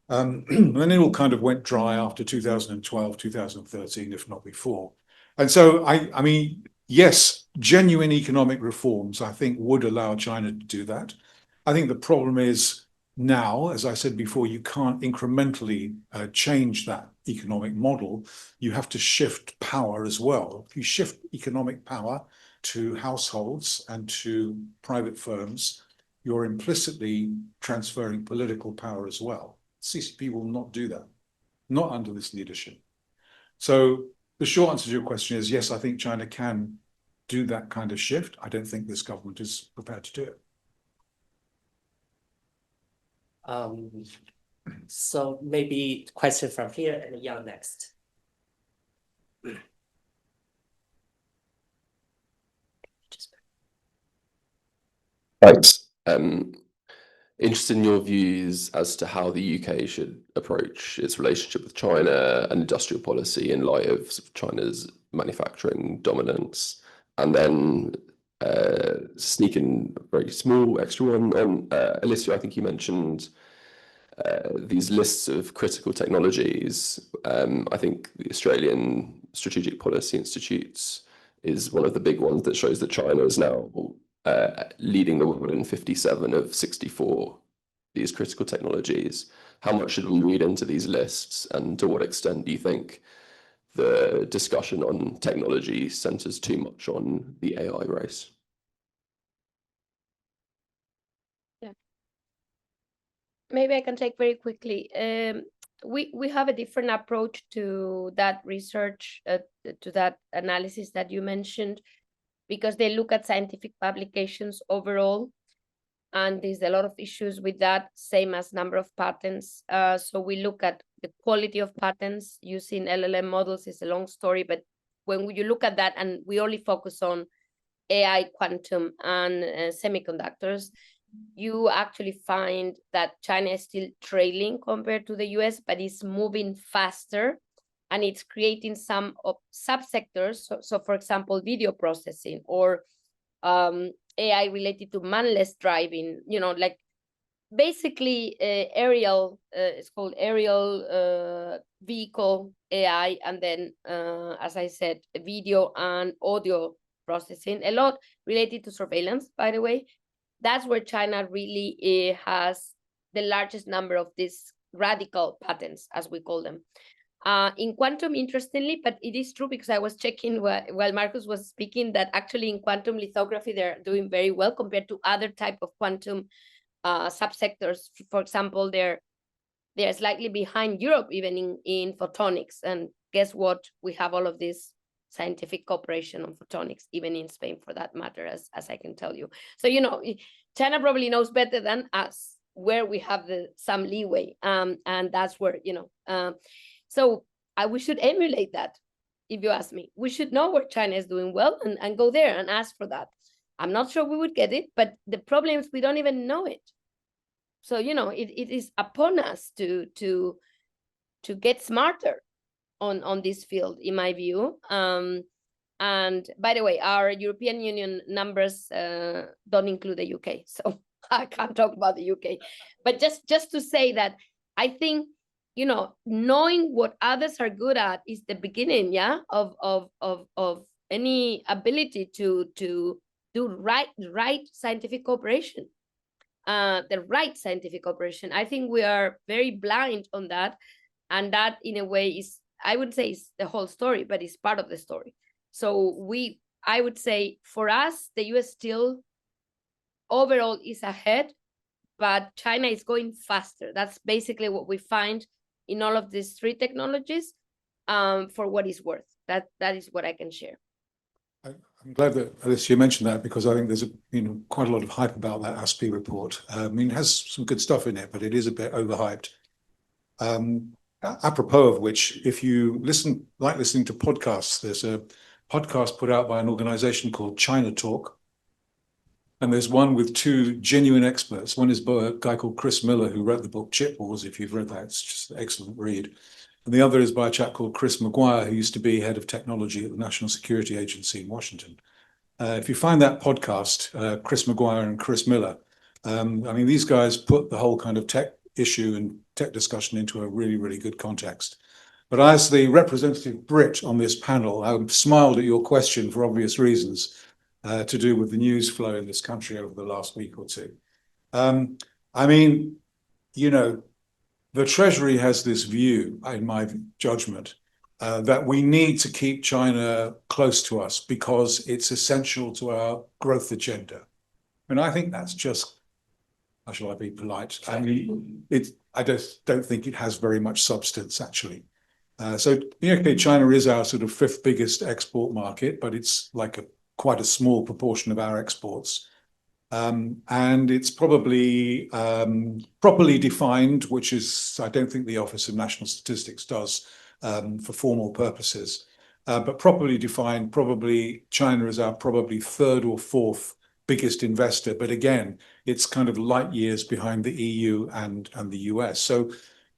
Then it all kind of went dry after 2012, 2013, if not before. And so, I mean, yes, genuine economic reforms, I think, would allow China to do that. I think the problem is now, as I said before, you can't incrementally change that economic model. You have to shift power as well. If you shift economic power to households and to private firms, you're implicitly transferring political power as well. CCP will not do that, not under this leadership. So the short answer to your question is yes, I think China can do that kind of shift. I don't think this government is prepared to do it. So maybe question from here and Yang next. Thanks. Interested in your views as to how the UK should approach its relationship with China and industrial policy in light of sort of China's manufacturing dominance. And then sneak in a very small extra one on Alicia, I think you mentioned these lists of critical technologies. I think the Australian Strategic Policy Institute is one of the big ones that shows that China is now leading the world in 57 of 64 these critical technologies. How much should we read into these lists, and to what extent do you think the discussion on technology centers too much on the AI race? Yeah, maybe I can take very quickly. We have a different approach to that research, to that analysis that you mentioned, because they look at scientific publications overall, and there's a lot of issues with that, same as number of patents. So we look at the quality of patents using LLM models. Is a long story, but when you look at that, and we only focus on AI, quantum, and semiconductors, you actually find that China is still trailing compared to the US, but it's moving faster, and it's creating some subsectors. So for example, video processing, or AI related to manless driving, like basically aerial, it's called aerial vehicle AI, and then, as I said, video and audio processing, a lot related to surveillance, by the way. That's where China really has the largest number of these radical patents, as we call them. In quantum, interestingly, but it is true, because I was checking while Markus was speaking, that actually in quantum lithography, they're doing very well compared to other type of quantum subsectors. For example, they're slightly behind Europe, even in photonics. And guess what? We have all of this scientific cooperation on photonics, even in Spain, for that matter, as I can tell you. So, China probably knows better than us where we have some leeway. And that's where, so we should emulate that, if you ask me. We should know where China is doing well and go there and ask for that. I'm not sure we would get it, but the problem is we don't even know it. So, it is upon us to get smarter on this field, in my view. And by the way, our European Union numbers don't include the UK, so I can't talk about the UK. But just to say that I think, knowing what others are good at is the beginning, of any ability to do right scientific cooperation. The right scientific cooperation. I think we are very blind on that, and that in a way is, I would say, is the whole story, but it's part of the story. So I would say for us, the US still overall is ahead, but China is going faster. That's basically what we find in all of these three technologies, for what it's worth. That is what I can share. I'm glad that Alicia mentioned that, because I think there's quite a lot of hype about that ASPI report. It has some good stuff in it, but it is a bit overhyped. Apropos of which, if you like listening to podcasts, there's a podcast put out by an organization called China Talk. And there's one with two genuine experts. One is by a guy called Chris Miller, who wrote the book Chip Wars. If you've read that, it's just an excellent read. And the other is by a chap called Chris Maguire, who used to be head of technology at the National Security Agency in Washington. If you find that podcast, Chris Maguire and Chris Miller, these guys put the whole kind of tech issue and tech discussion into a really, really good context. But as the representative Brit on this panel, I smiled at your question for obvious reasons, to do with the news flow in this country over the last week or two. The Treasury has this view, in my judgment, that we need to keep China close to us because it's essential to our growth agenda. And I think that's just, how shall I be polite? I just don't think it has very much substance, actually. China is our sort of fifth biggest export market, but it's like quite a small proportion of our exports. And it's probably properly defined, which is, I don't think the Office of National Statistics does for formal purposes, but properly defined, probably China is our probably third or fourth biggest investor, but again, it's kind of light years behind the EU and the US. So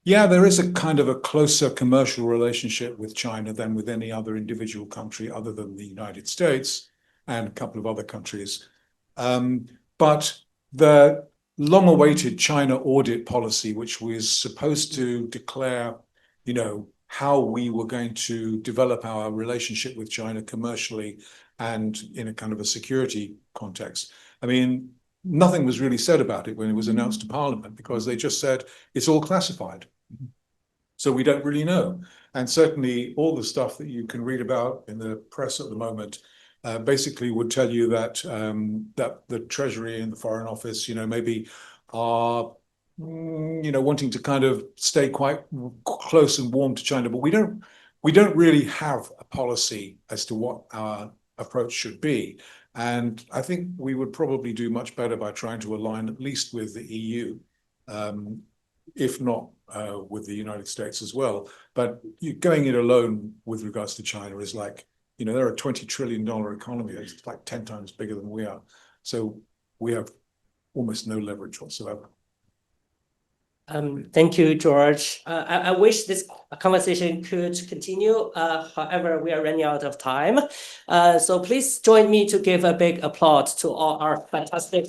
yeah, there is a kind of a closer commercial relationship with China than with any other individual country other than the United States and a couple of other countries. But the long-awaited China audit policy, which was supposed to declare, you know, how we were going to develop our relationship with China commercially and in a kind of a security context. I mean, nothing was really said about it when it was announced to Parliament, because they just said it's all classified. So we don't really know. And certainly all the stuff that you can read about in the press at the moment basically would tell you that that the Treasury and the Foreign Office, you know, maybe are you know, wanting to kind of stay quite close and warm to China, but we don't really have a policy as to what our approach should be. And I think we would probably do much better by trying to align at least with the EU, if not with the United States as well. But going it alone with regards to China is like, you know, they're a $20 trillion economy. It's like 10 times bigger than we are. So we have almost no leverage whatsoever. Thank you, George. I wish this conversation could continue. However, we are running out of time. So please join me to give a big applause to all our fantastic